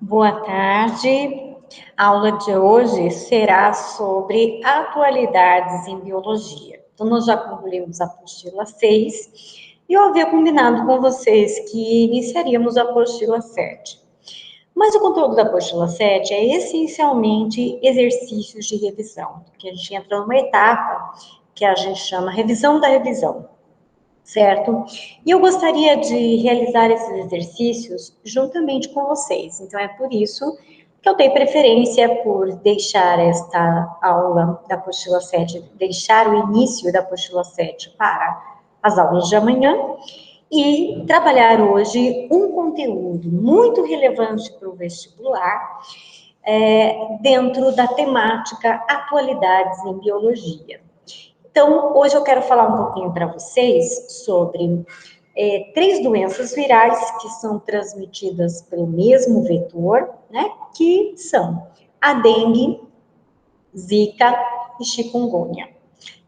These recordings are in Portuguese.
Boa tarde. A aula de hoje será sobre atualidades em biologia. Então, nós já concluímos a apostila 6 e eu havia combinado com vocês que iniciaríamos a apostila 7. Mas o conteúdo da apostila 7 é essencialmente exercícios de revisão, que a gente entra numa etapa que a gente chama revisão da revisão. Certo? E eu gostaria de realizar esses exercícios juntamente com vocês. Então, é por isso que eu tenho preferência por deixar esta aula da apostila 7, deixar o início da apostila 7 para as aulas de amanhã e trabalhar hoje um conteúdo muito relevante para o vestibular, dentro da temática atualidades em biologia. Então, hoje eu quero falar um pouquinho para vocês sobre 3 doenças virais que são transmitidas pelo mesmo vetor, né? Que são a dengue, zika e chikungunya.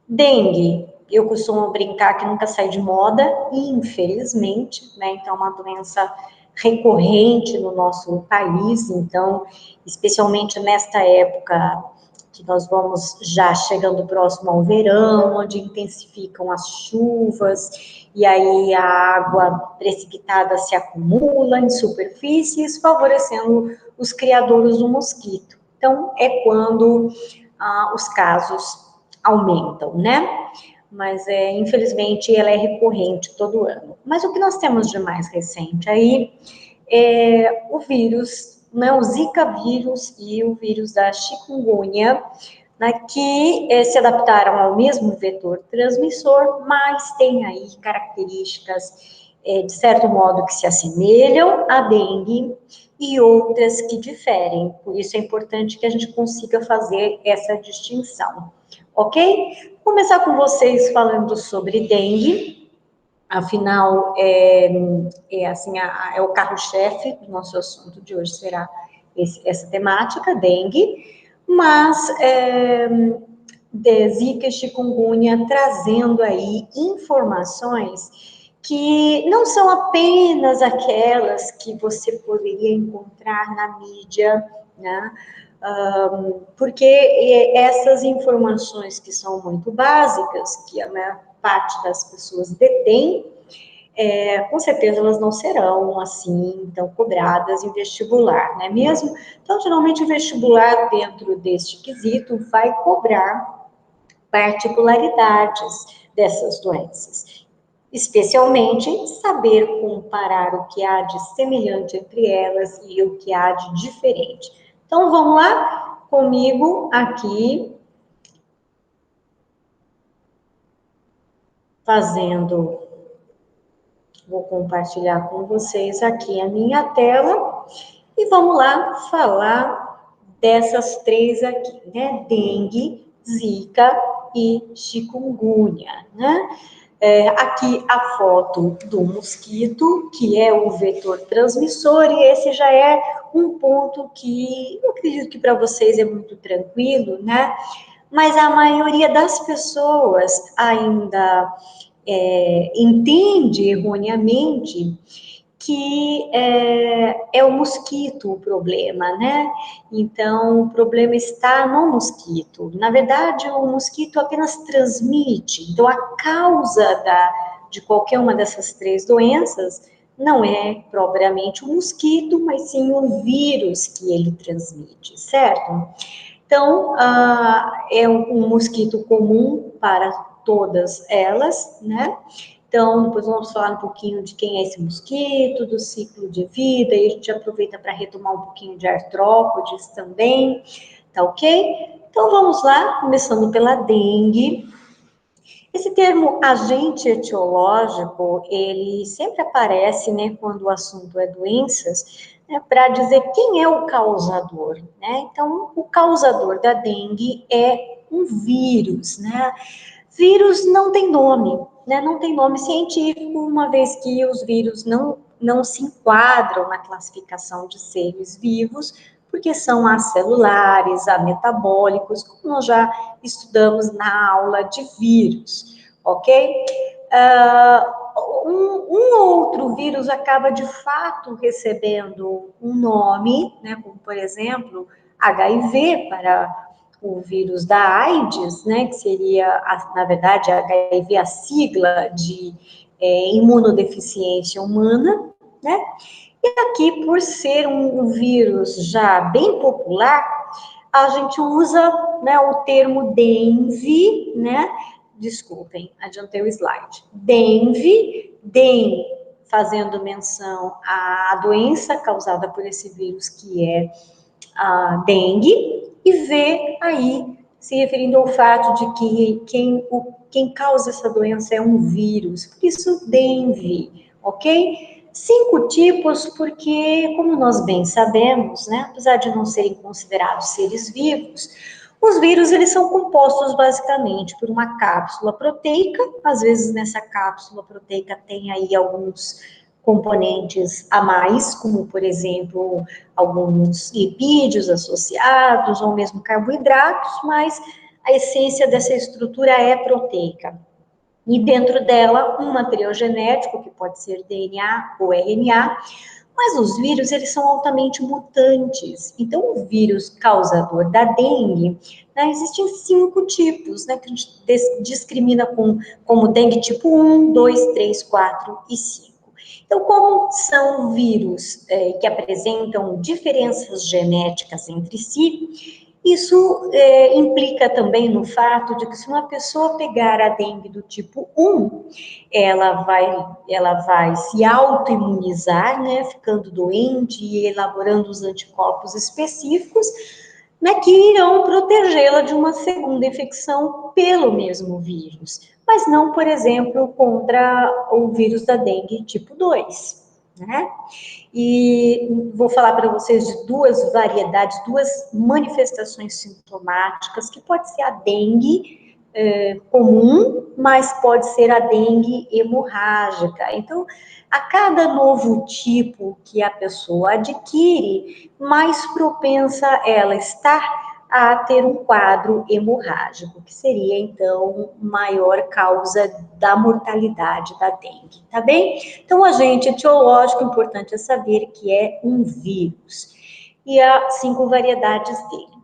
Dengue, eu costumo brincar que nunca sai de moda, infelizmente, né? Então, é uma doença recorrente no nosso país, então, especialmente nesta época que nós vamos já chegando próximo ao verão, onde intensificam as chuvas, e aí a água precipitada se acumula em superfícies, favorecendo os criadouros do mosquito. Então, é quando os casos aumentam, né? Mas, infelizmente, ela é recorrente todo ano. Mas o que nós temos de mais recente aí é o vírus, né, o Zika vírus e o vírus da chikungunya, né, que se adaptaram ao mesmo vetor transmissor, mas têm aí características, de certo modo, que se assemelham à dengue e outras que diferem. Por isso é importante que a gente consiga fazer essa distinção, ok? Vou começar com vocês falando sobre dengue. Afinal, é o carro-chefe do nosso assunto de hoje, será essa temática, dengue, mas de Zika e chikungunya trazendo aí informações que não são apenas aquelas que você poderia encontrar na mídia, né? Porque essas informações que são muito básicas, que a maior parte das pessoas detém, com certeza elas não serão assim tão cobradas em vestibular, não é mesmo? Então, geralmente o vestibular dentro deste quesito vai cobrar particularidades dessas doenças, especialmente saber comparar o que há de semelhante entre elas e o que há de diferente. Então, vamos lá comigo aqui, vou compartilhar com vocês aqui a minha tela e vamos lá falar dessas 3 aqui, né? Dengue, zika e chikungunya, né? Aqui a foto do mosquito, que é o vetor transmissor, e esse já é um ponto que eu acredito que para vocês é muito tranquilo, né? Mas a maioria das pessoas ainda entende erroneamente que é o mosquito o problema, né? Então, o problema está no mosquito. Na verdade, o mosquito apenas transmite. Então, a causa de qualquer uma dessas 3 doenças não é propriamente o mosquito, mas sim o vírus que ele transmite, certo? Então, é um mosquito comum para todas elas, né? Então, depois vamos falar um pouquinho de quem é esse mosquito, do ciclo de vida, e a gente aproveita para retomar um pouquinho de artrópodes também, tá ok? Então, vamos lá, começando pela dengue. Esse termo agente etiológico, ele sempre aparece, né, quando o assunto é doenças, né, para dizer quem é o causador, né? Então, o causador da dengue é um vírus, né? Vírus não tem nome, né? Não tem nome científico, uma vez que os vírus não se enquadram na classificação de seres vivos, porque são acelulares, ametabólicos, como nós já estudamos na aula de vírus, ok? um outro vírus acaba de fato recebendo um nome, né, como por exemplo HIV para o vírus da AIDS, né, que seria, na verdade, HIV, a sigla de imunodeficiência humana, né? E aqui, por ser um vírus já bem popular, a gente usa, né, o termo dengue, né? Desculpem, adiantei o slide. Dengue, fazendo menção à doença causada por esse vírus, que é a dengue, e V aí se referindo ao fato de que quem causa essa doença é um vírus, por isso dengue, ok? 5 tipos, porque, como nós bem sabemos, né, apesar de não serem considerados seres vivos, os vírus, eles são compostos basicamente por uma cápsula proteica, às vezes nessa cápsula proteica tem aí alguns componentes a mais, como, por exemplo, alguns lipídios associados, ou mesmo carboidratos, mas a essência dessa estrutura é proteica. E dentro dela, um material genético, que pode ser DNA ou RNA, mas os vírus, eles são altamente mutantes. Então, o vírus causador da dengue, né, existem 5 tipos, né, que a gente discrimina como dengue tipo 1, 2, 3, 4 e 5. Então, como são vírus que apresentam diferenças genéticas entre si, isso implica também no fato de que se uma pessoa pegar a dengue do tipo 1, ela vai se autoimunizar, né, ficando doente e elaborando os anticorpos específicos, né, que irão protegê-la de uma segunda infecção pelo mesmo vírus, mas não, por exemplo, contra o vírus da dengue tipo 2, né? E vou falar para vocês de 2 variedades, 2 manifestações sintomáticas, que pode ser a dengue comum, mas pode ser a dengue hemorrágica. Então, a cada novo tipo que a pessoa adquire, mais propensa ela está a ter um quadro hemorrágico, que seria, então, maior causa da mortalidade da dengue, tá bem? Então, o agente etiológico, importante é saber que é um vírus. E há 5 variedades dele.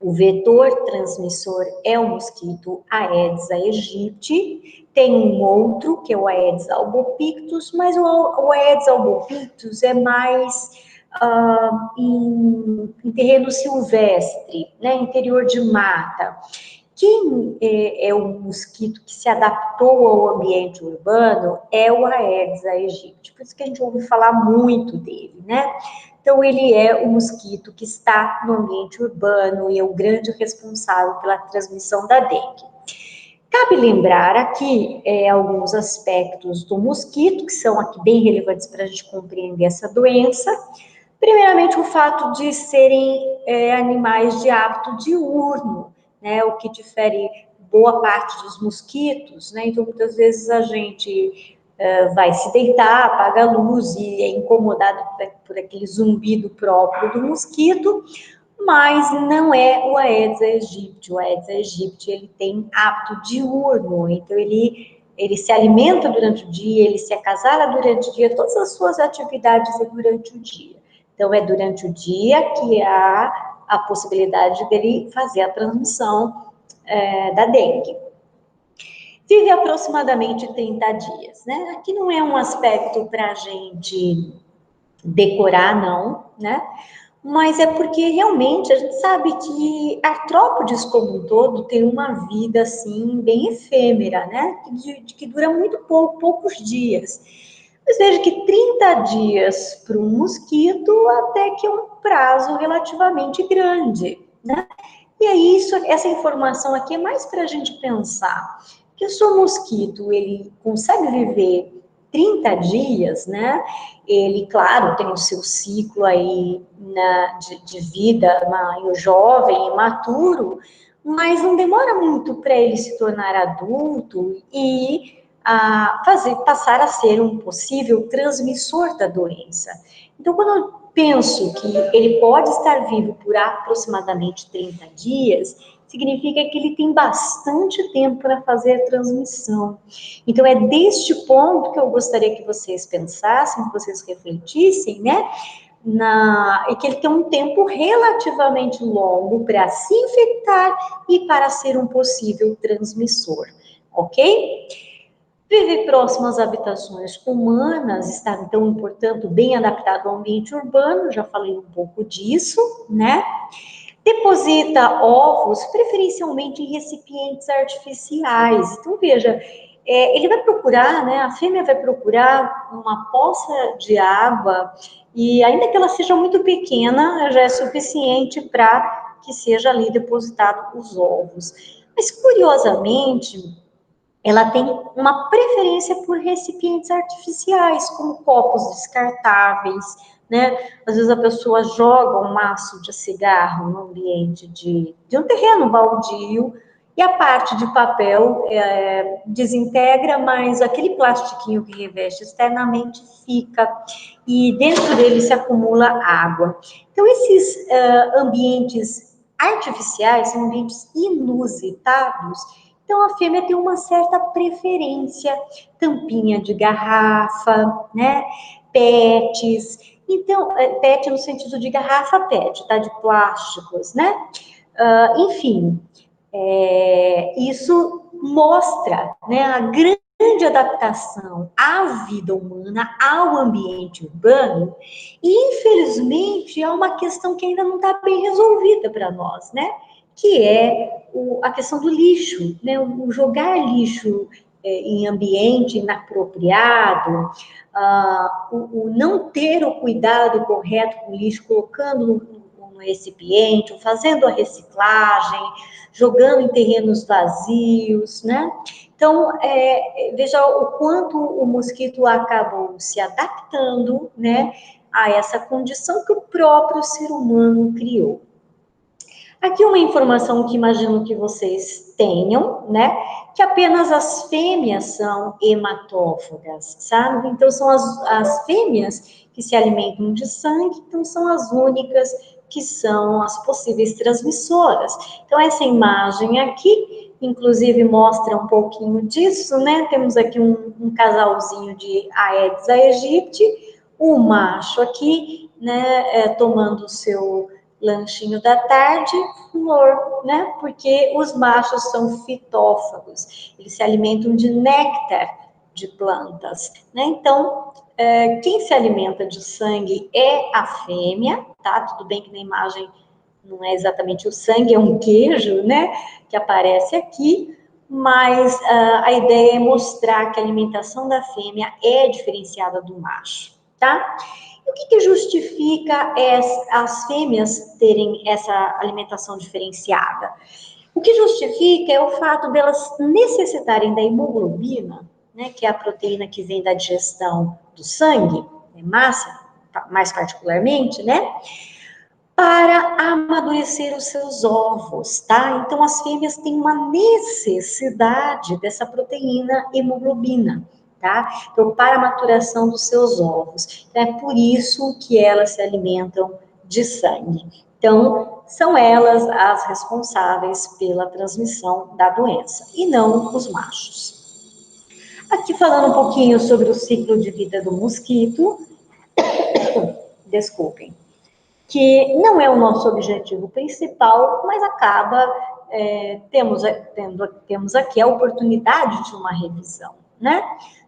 O vetor transmissor é o mosquito Aedes aegypti, tem um outro, que é o Aedes albopictus, mas o Aedes albopictus é mais em terreno silvestre, né, interior de mata. Quem é o mosquito que se adaptou ao ambiente urbano é o Aedes aegypti, por isso que a gente ouve falar muito dele, né? Então, ele é o mosquito que está no ambiente urbano e é o grande responsável pela transmissão da dengue. Cabe lembrar aqui alguns aspectos do mosquito, que são aqui bem relevantes para a gente compreender essa doença. Primeiramente, o fato de serem animais de hábito diurno, né, o que difere boa parte dos mosquitos, né? Então, muitas vezes a gente vai se deitar, apaga a luz e é incomodado por aquele zumbido próprio do mosquito, mas não é o Aedes aegypti. O Aedes aegypti, ele tem hábito diurno, então ele se alimenta durante o dia, ele se acasala durante o dia, todas as suas atividades é durante o dia. Então, é durante o dia que há a possibilidade dele fazer a transmissão da dengue. Vive aproximadamente 30 dias, né? Aqui não é um aspecto para a gente decorar, não, né? Mas é porque realmente a gente sabe que artrópodes como um todo tem uma vida assim bem efêmera, né? Que dura muito poucos dias. Mas veja que 30 dias para um mosquito até que é um prazo relativamente grande, né? E aí, essa informação aqui é mais para a gente pensar que se o mosquito, ele consegue viver 30 dias, né? Ele, claro, tem o seu ciclo aí de vida mais jovem, imaturo, mas não demora muito para ele se tornar adulto e passar a ser um possível transmissor da doença. Então, quando eu penso que ele pode estar vivo por aproximadamente 30 dias, significa que ele tem bastante tempo para fazer a transmissão. Então, é deste ponto que eu gostaria que vocês pensassem, que vocês refletissem, né? E que ele tem um tempo relativamente longo para se infectar e para ser um possível transmissor, ok? Viver próximo às habitações humanas, está, então, portanto, bem adaptado ao ambiente urbano, já falei um pouco disso, né? Deposita ovos, preferencialmente em recipientes artificiais. Então, veja, ele vai procurar, né, a fêmea vai procurar uma poça de água, e ainda que ela seja muito pequena, já é suficiente para que seja ali depositado os ovos. Mas, curiosamente, ela tem uma preferência por recipientes artificiais, como copos descartáveis, né? Às vezes a pessoa joga um maço de cigarro no ambiente de um terreno baldio e a parte de papel desintegra, mas aquele plastiquinho que reveste externamente fica e dentro dele se acumula água. Então, esses ambientes artificiais são ambientes inusitados. Então, a fêmea tem uma certa preferência, tampinha de garrafa, né? PETs. Então, PET no sentido de garrafa PET, tá? De plásticos, né? Enfim, isso mostra, né, a grande adaptação à vida humana, ao ambiente urbano, e infelizmente é uma questão que ainda não está bem resolvida para nós, né? Que é a questão do lixo, né? O jogar lixo em ambiente inapropriado, o não ter o cuidado correto com o lixo, colocando no recipiente, fazendo a reciclagem, jogando em terrenos vazios, né? Então, veja o quanto o mosquito acabou se adaptando, né, a essa condição que o próprio ser humano criou. Aqui uma informação que imagino que vocês tenham, né? Que apenas as fêmeas são hematófagas, sabe? Então, são as fêmeas que se alimentam de sangue, então são as únicas que são as possíveis transmissoras. Então, essa imagem aqui, inclusive, mostra um pouquinho disso, né? Temos aqui um casalzinho de Aedes aegypti, o macho aqui, né, tomando o seu lanchinho da tarde, flor, né? Porque os machos são fitófagos, eles se alimentam de néctar de plantas, né? Então, quem se alimenta de sangue é a fêmea, tá? Tudo bem que na imagem não é exatamente o sangue, é um queijo, né? Que aparece aqui, mas a ideia é mostrar que a alimentação da fêmea é diferenciada do macho, tá? O que justifica as fêmeas terem essa alimentação diferenciada? O que justifica é o fato delas necessitarem da hemoglobina, né, que é a proteína que vem da digestão do sangue, massa, mais particularmente, né, para amadurecer os seus ovos, tá? Então, as fêmeas têm uma necessidade dessa proteína hemoglobina, tá? Então, para a maturação dos seus ovos. Então, é por isso que elas se alimentam de sangue. Então, são elas as responsáveis pela transmissão da doença, e não os machos. Aqui falando um pouquinho sobre o ciclo de vida do mosquito, desculpem, que não é o nosso objetivo principal, mas acaba, temos aqui a oportunidade de uma revisão, né?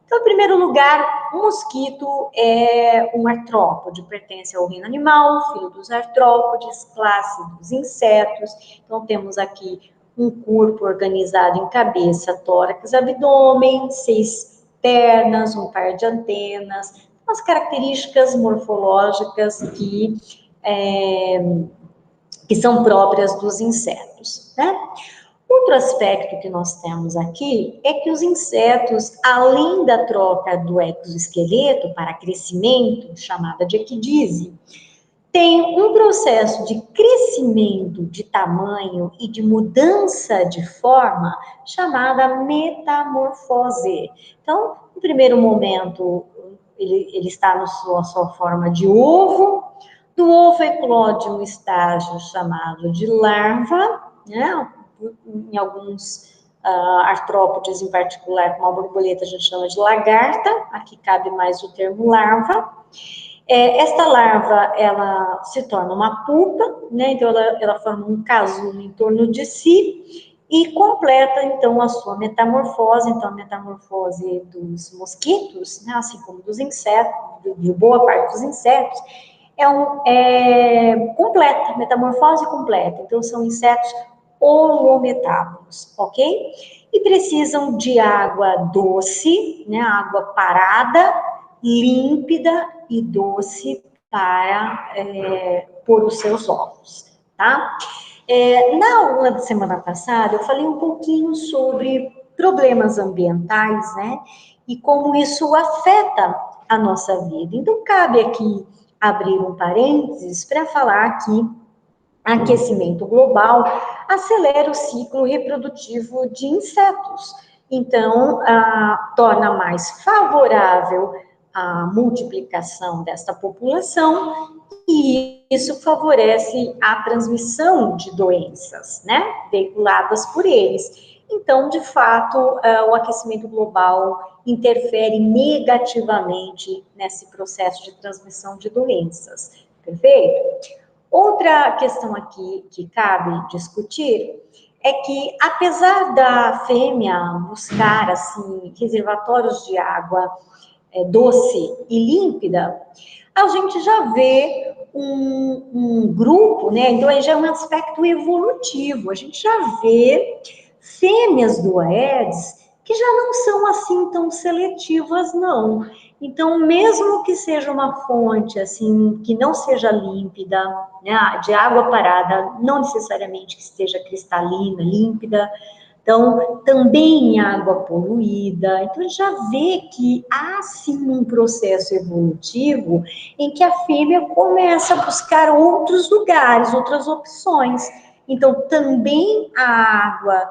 Então, em primeiro lugar, o mosquito é um artrópode, pertence ao reino animal, filho dos artrópodes, classe dos insetos. Então, temos aqui um corpo organizado em cabeça, tórax, abdômen, 6 pernas, um par de antenas, as características morfológicas que são próprias dos insetos, né? Outro aspecto que nós temos aqui é que os insetos, além da troca do exoesqueleto para crescimento, chamada de equidise, tem um processo de crescimento de tamanho e de mudança de forma chamada metamorfose. Então, no primeiro momento, ele está na sua forma de ovo, do ovo eclode um estágio chamado de larva, né? em alguns artrópodes em particular, como a borboleta, a gente chama de lagarta, aqui cabe mais o termo larva. Esta larva, ela se torna uma pupa, né? Então ela forma um casulo em torno de si e completa, então, a sua metamorfose. Então, a metamorfose dos mosquitos, né? Assim como dos insetos, de boa parte dos insetos, completa, metamorfose completa. Então, são insetos holometábolos, ok? E precisam de água doce, né? Água parada, límpida e doce para pôr os seus ovos, tá? Na aula da semana passada, eu falei um pouquinho sobre problemas ambientais, né? E como isso afeta a nossa vida. Então, cabe aqui abrir um parênteses para falar que aquecimento global acelera o ciclo reprodutivo de insetos. Então, torna mais favorável a multiplicação desta população e isso favorece a transmissão de doenças, né, veiculadas por eles. Então, de fato, o aquecimento global interfere negativamente nesse processo de transmissão de doenças, perfeito? Outra questão aqui que cabe discutir é que, apesar da fêmea buscar, assim, reservatórios de água doce e límpida, a gente já vê um grupo, né? Então, aí já é um aspecto evolutivo. A gente já vê fêmeas do Aedes que já não são assim tão seletivas, não. Então, mesmo que seja uma fonte, assim, que não seja límpida, né, de água parada, não necessariamente que esteja cristalina, límpida, então, também água poluída. Então, já vê que há, sim, um processo evolutivo em que a fêmea começa a buscar outros lugares, outras opções. Então, também a água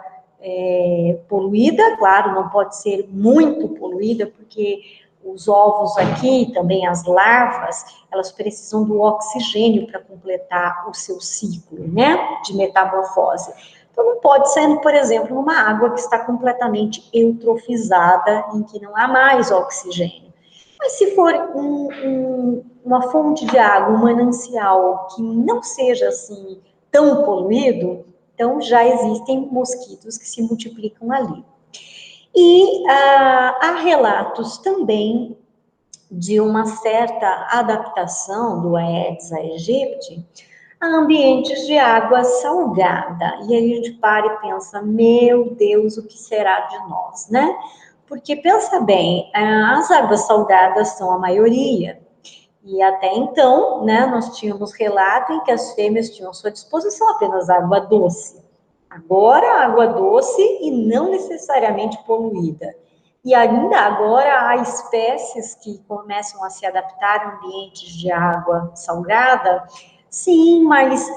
poluída, claro, não pode ser muito poluída, porque os ovos aqui, também as larvas, elas precisam do oxigênio para completar o seu ciclo, né, de metamorfose. Então, não pode ser, por exemplo, numa água que está completamente eutrofizada, em que não há mais oxigênio. Mas se for uma fonte de água, um manancial que não seja assim tão poluído, então já existem mosquitos que se multiplicam ali. E há relatos também de uma certa adaptação do Aedes aegypti a ambientes de água salgada. E aí a gente para e pensa, meu Deus, o que será de nós, né? Porque, pensa bem, as águas salgadas são a maioria. E até então, né, nós tínhamos relato em que as fêmeas tinham à sua disposição apenas água doce. Agora, água doce e não necessariamente poluída. E ainda agora há espécies que começam a se adaptar a ambientes de água salgada, sim, mas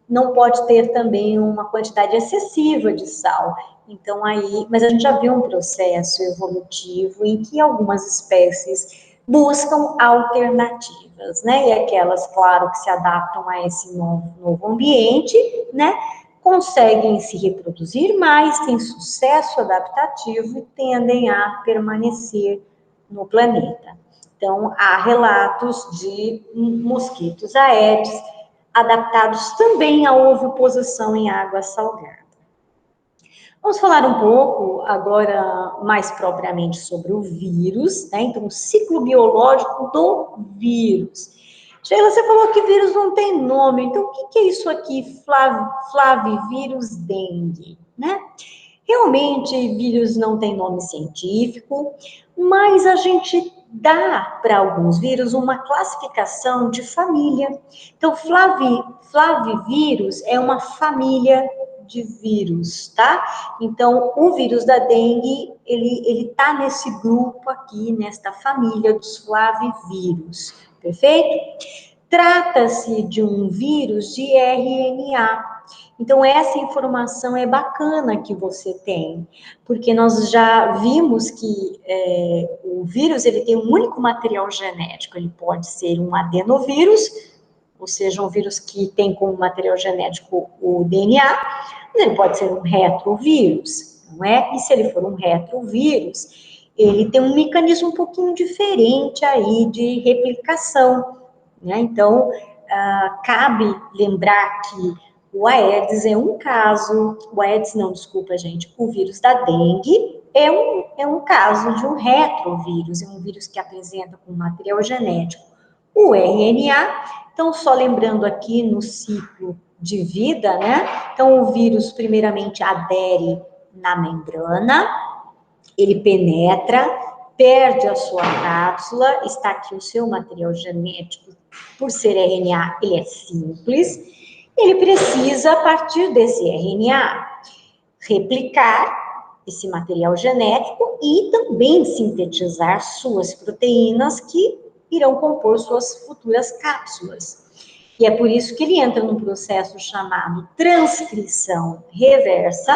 não pode ter também uma quantidade excessiva de sal. Então aí, mas a gente já viu um processo evolutivo em que algumas espécies buscam alternativas, né? E aquelas, claro, que se adaptam a esse novo ambiente, né? Conseguem se reproduzir mais, têm sucesso adaptativo e tendem a permanecer no planeta. Então, há relatos de mosquitos aedes adaptados também à oviposição em água salgada. Vamos falar um pouco agora mais propriamente sobre o vírus, né? Então, o ciclo biológico do vírus. Sheila, você falou que vírus não tem nome, então o que é isso aqui, flavivírus dengue, né? Realmente, vírus não tem nome científico, mas a gente dá para alguns vírus uma classificação de família. Então, flavivírus é uma família de vírus, tá? Então, o vírus da dengue, ele tá nesse grupo aqui, nesta família dos flavivírus, perfeito? Trata-se de um vírus de RNA. Então, essa informação é bacana que você tem, porque nós já vimos que o vírus, ele tem um único material genético, ele pode ser um adenovírus, ou seja, um vírus que tem como material genético o DNA, mas ele pode ser um retrovírus, não é? E se ele for um retrovírus, ele tem um mecanismo um pouquinho diferente aí de replicação, né? Então, cabe lembrar que o Aedes é um caso, o Aedes não, desculpa, gente, o vírus da dengue é um caso de um retrovírus, é um vírus que apresenta com material genético o RNA. Então, só lembrando aqui no ciclo de vida, né? Então, o vírus primeiramente adere na membrana, ele penetra, perde a sua cápsula, está aqui o seu material genético, por ser RNA, ele é simples, ele precisa, a partir desse RNA, replicar esse material genético e também sintetizar suas proteínas que irão compor suas futuras cápsulas. E é por isso que ele entra num processo chamado transcrição reversa,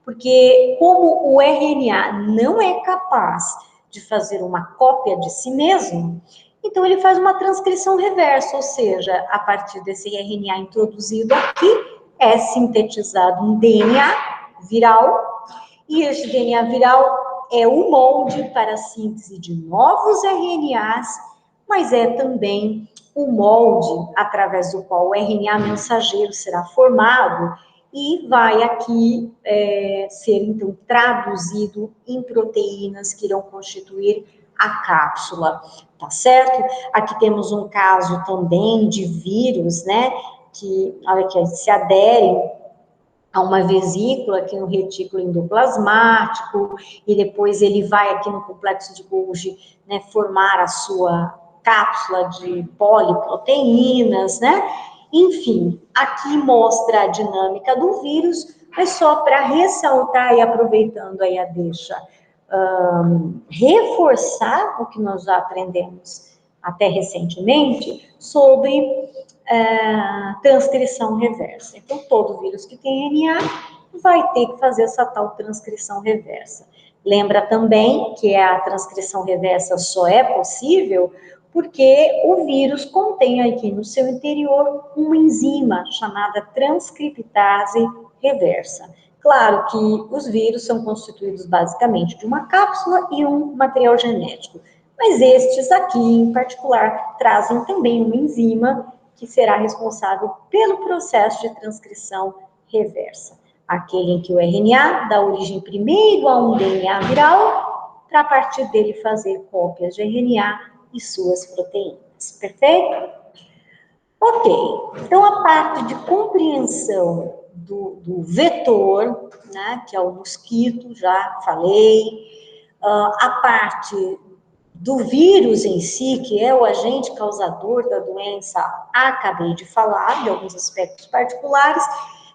porque como o RNA não é capaz de fazer uma cópia de si mesmo, então ele faz uma transcrição reversa, ou seja, a partir desse RNA introduzido aqui, é sintetizado um DNA viral, e esse DNA viral é o molde para a síntese de novos RNAs, mas é também o molde através do qual o RNA mensageiro será formado e vai aqui ser, então, traduzido em proteínas que irão constituir a cápsula, tá certo? Aqui temos um caso também de vírus, né, que, olha aqui, se aderem a uma vesícula aqui no retículo endoplasmático, e depois ele vai aqui no complexo de Golgi, né, formar a sua cápsula de poliproteínas, né? Enfim, aqui mostra a dinâmica do vírus, mas só para ressaltar e aproveitando aí a deixa, reforçar o que nós já aprendemos até recentemente sobre transcrição reversa. Então, todo vírus que tem RNA vai ter que fazer essa tal transcrição reversa. Lembra também que a transcrição reversa só é possível porque o vírus contém aqui no seu interior uma enzima chamada transcriptase reversa. Claro que os vírus são constituídos basicamente de uma cápsula e um material genético, mas estes aqui, em particular, trazem também uma enzima que será responsável pelo processo de transcrição reversa. Aquele em que o RNA dá origem primeiro a um DNA viral, para a partir dele fazer cópias de RNA e suas proteínas. Perfeito? Ok. Então, a parte de compreensão do vetor, né, que é o mosquito, já falei, a parte do vírus em si, que é o agente causador da doença, acabei de falar, de alguns aspectos particulares.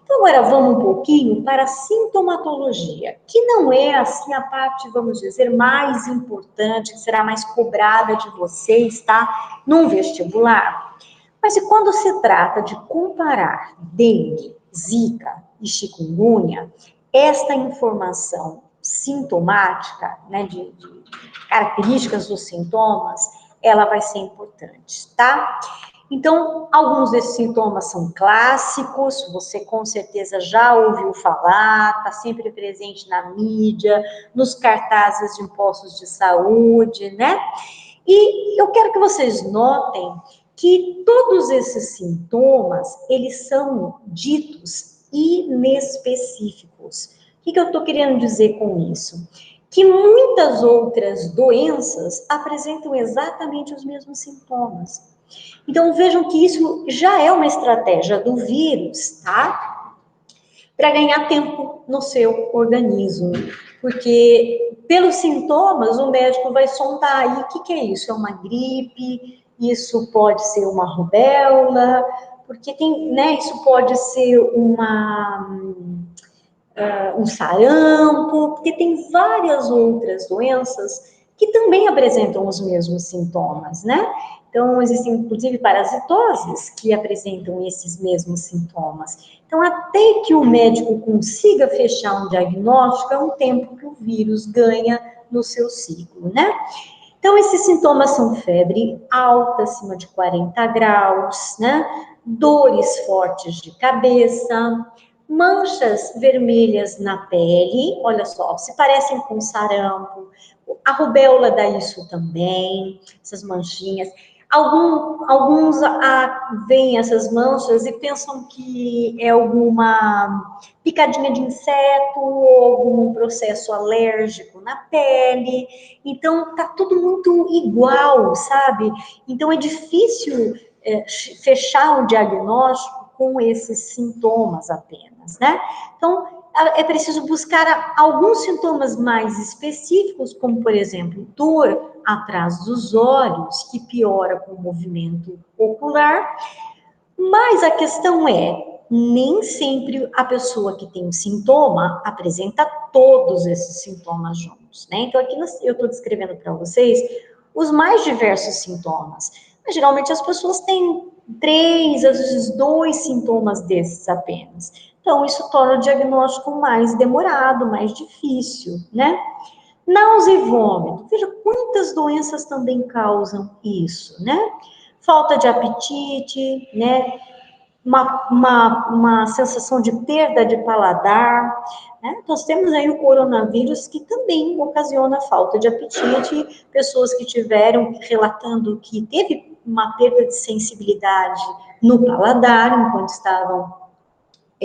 Então, agora vamos um pouquinho para a sintomatologia, que não é, assim, a parte, vamos dizer, mais importante, que será mais cobrada de vocês, tá? Num vestibular. Mas e quando se trata de comparar dengue, zika e chikungunya, esta informação sintomática, né, de características dos sintomas, ela vai ser importante, tá? Então, alguns desses sintomas são clássicos, você com certeza já ouviu falar, está sempre presente na mídia, nos cartazes de postos de saúde, né? E eu quero que vocês notem que todos esses sintomas, eles são ditos inespecíficos. O que eu estou querendo dizer com isso? Que muitas outras doenças apresentam exatamente os mesmos sintomas. Então, vejam que isso já é uma estratégia do vírus, tá? Para ganhar tempo no seu organismo. Porque, pelos sintomas, o médico vai sondar aí o que é isso? É uma gripe? Isso pode ser uma rubéola? Porque tem, né? Isso pode ser um sarampo, porque tem várias outras doenças que também apresentam os mesmos sintomas, né? Então, existem, inclusive, parasitoses que apresentam esses mesmos sintomas. Então, até que o médico consiga fechar um diagnóstico, é um tempo que o vírus ganha no seu ciclo, né? Então, esses sintomas são febre alta, acima de 40 graus, né? Dores fortes de cabeça, manchas vermelhas na pele, olha só, se parecem com sarampo, a rubéola dá isso também, essas manchinhas. Alguns veem essas manchas e pensam que é alguma picadinha de inseto ou algum processo alérgico na pele. Então, tá tudo muito igual, sabe? Então, é difícil fechar o diagnóstico com esses sintomas apenas, né? Então, é preciso buscar alguns sintomas mais específicos, como, por exemplo, dor atrás dos olhos, que piora com o movimento ocular, mas a questão é, nem sempre a pessoa que tem um sintoma apresenta todos esses sintomas juntos, né? Então, aqui eu estou descrevendo para vocês os mais diversos sintomas, mas geralmente as pessoas têm 3, às vezes 2 sintomas desses apenas. Então, isso torna o diagnóstico mais demorado, mais difícil, né? Náusea e vômito. Veja quantas doenças também causam isso, né? Falta de apetite, né? Uma sensação de perda de paladar, né? Nós temos aí o coronavírus que também ocasiona falta de apetite, pessoas que tiveram relatando que teve uma perda de sensibilidade no paladar enquanto estavam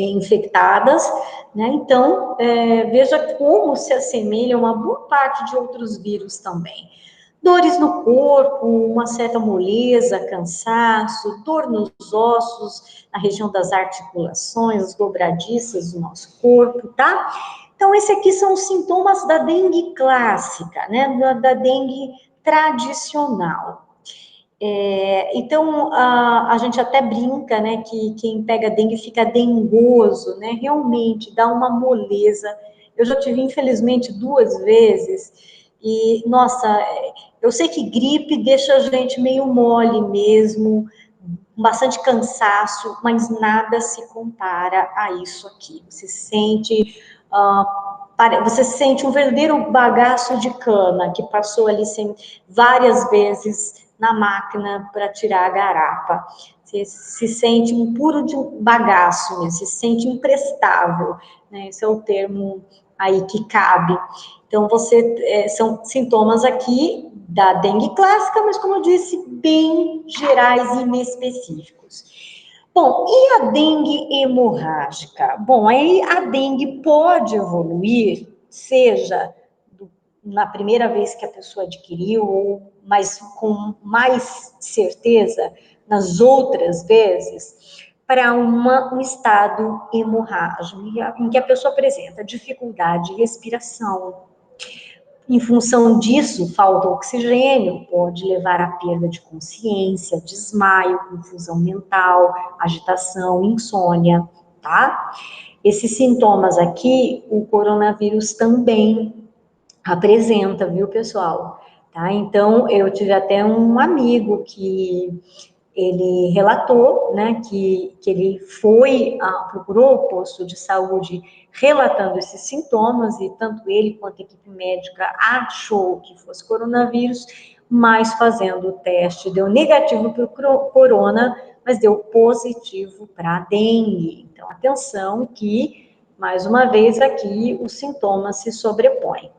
infectadas, né? Então, veja como se assemelha uma boa parte de outros vírus também. Dores no corpo, uma certa moleza, cansaço, dor nos ossos, na região das articulações, as dobradiças do nosso corpo, tá? Então, esses aqui são os sintomas da dengue clássica, né? Da dengue tradicional. Então, a gente até brinca, né, que quem pega dengue fica dengoso, né, realmente dá uma moleza. Eu já tive, infelizmente, 2 vezes, e, nossa, eu sei que gripe deixa a gente meio mole mesmo, bastante cansaço, mas nada se compara a isso aqui. Você sente um verdadeiro bagaço de cana que passou ali várias vezes na máquina para tirar a garapa. Você se sente um puro de bagaço, se sente imprestável, né? Esse é o termo aí que cabe. Então, são sintomas aqui da dengue clássica, mas como eu disse, bem gerais e inespecíficos. Bom, e a dengue hemorrágica? Bom, aí a dengue pode evoluir, seja na primeira vez que a pessoa adquiriu, mas com mais certeza nas outras vezes, para um estado hemorrágico, em que a pessoa apresenta dificuldade de respiração. Em função disso, falta oxigênio, pode levar à perda de consciência, desmaio, confusão mental, agitação, insônia, tá? Esses sintomas aqui, o coronavírus também apresenta, viu, pessoal? Tá? Então, eu tive até um amigo que ele relatou, né, que ele procurou o posto de saúde relatando esses sintomas, e tanto ele quanto a equipe médica achou que fosse coronavírus, mas fazendo o teste deu negativo para o corona, mas deu positivo para dengue. Então, atenção que, mais uma vez aqui, os sintomas se sobrepõem.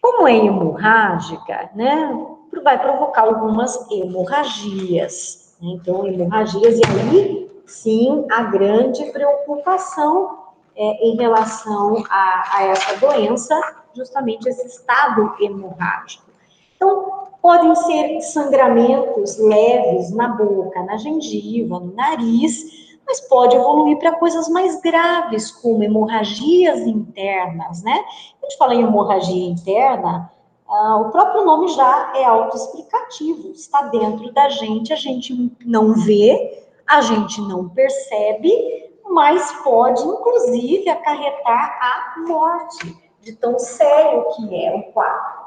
Como é hemorrágica, né, vai provocar algumas hemorragias. Né? Então, hemorragias, e aí, sim, a grande preocupação em relação a essa doença, justamente esse estado hemorrágico. Então, podem ser sangramentos leves na boca, na gengiva, no nariz, mas pode evoluir para coisas mais graves, como hemorragias internas, né? A gente fala em hemorragia interna, o próprio nome já é autoexplicativo, está dentro da gente, a gente não vê, a gente não percebe, mas pode, inclusive, acarretar a morte, de tão sério que é o quadro.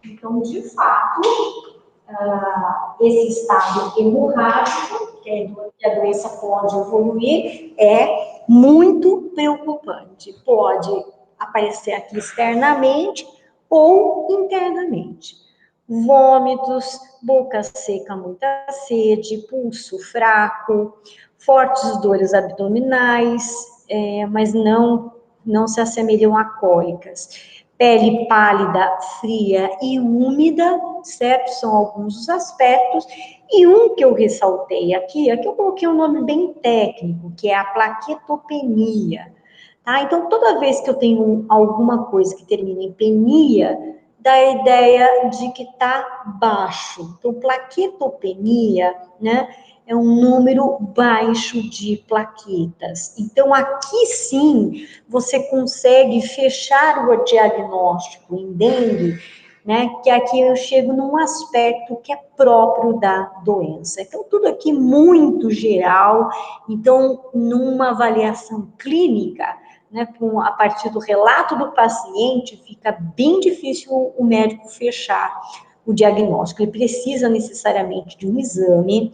Então, de fato, esse estado hemorrágico, que a doença pode evoluir, é muito preocupante. Pode aparecer aqui externamente ou internamente. vômitos, boca seca, muita sede, pulso fraco, fortes dores abdominais, mas não se assemelham a cólicas. Pele pálida, fria e úmida, certo? São alguns dos aspectos. E um que eu ressaltei aqui eu coloquei um nome bem técnico, que é a plaquetopenia. Tá? Então, toda vez que eu tenho alguma coisa que termina em penia, dá a ideia de que está baixo. Então, plaquetopenia, né, é um número baixo de plaquetas. Então, aqui sim, você consegue fechar o diagnóstico em dengue, né, que aqui eu chego num aspecto que é próprio da doença. Então, tudo aqui muito geral. Então, numa avaliação clínica, né, a partir do relato do paciente, fica bem difícil o médico fechar o diagnóstico. Ele precisa necessariamente de um exame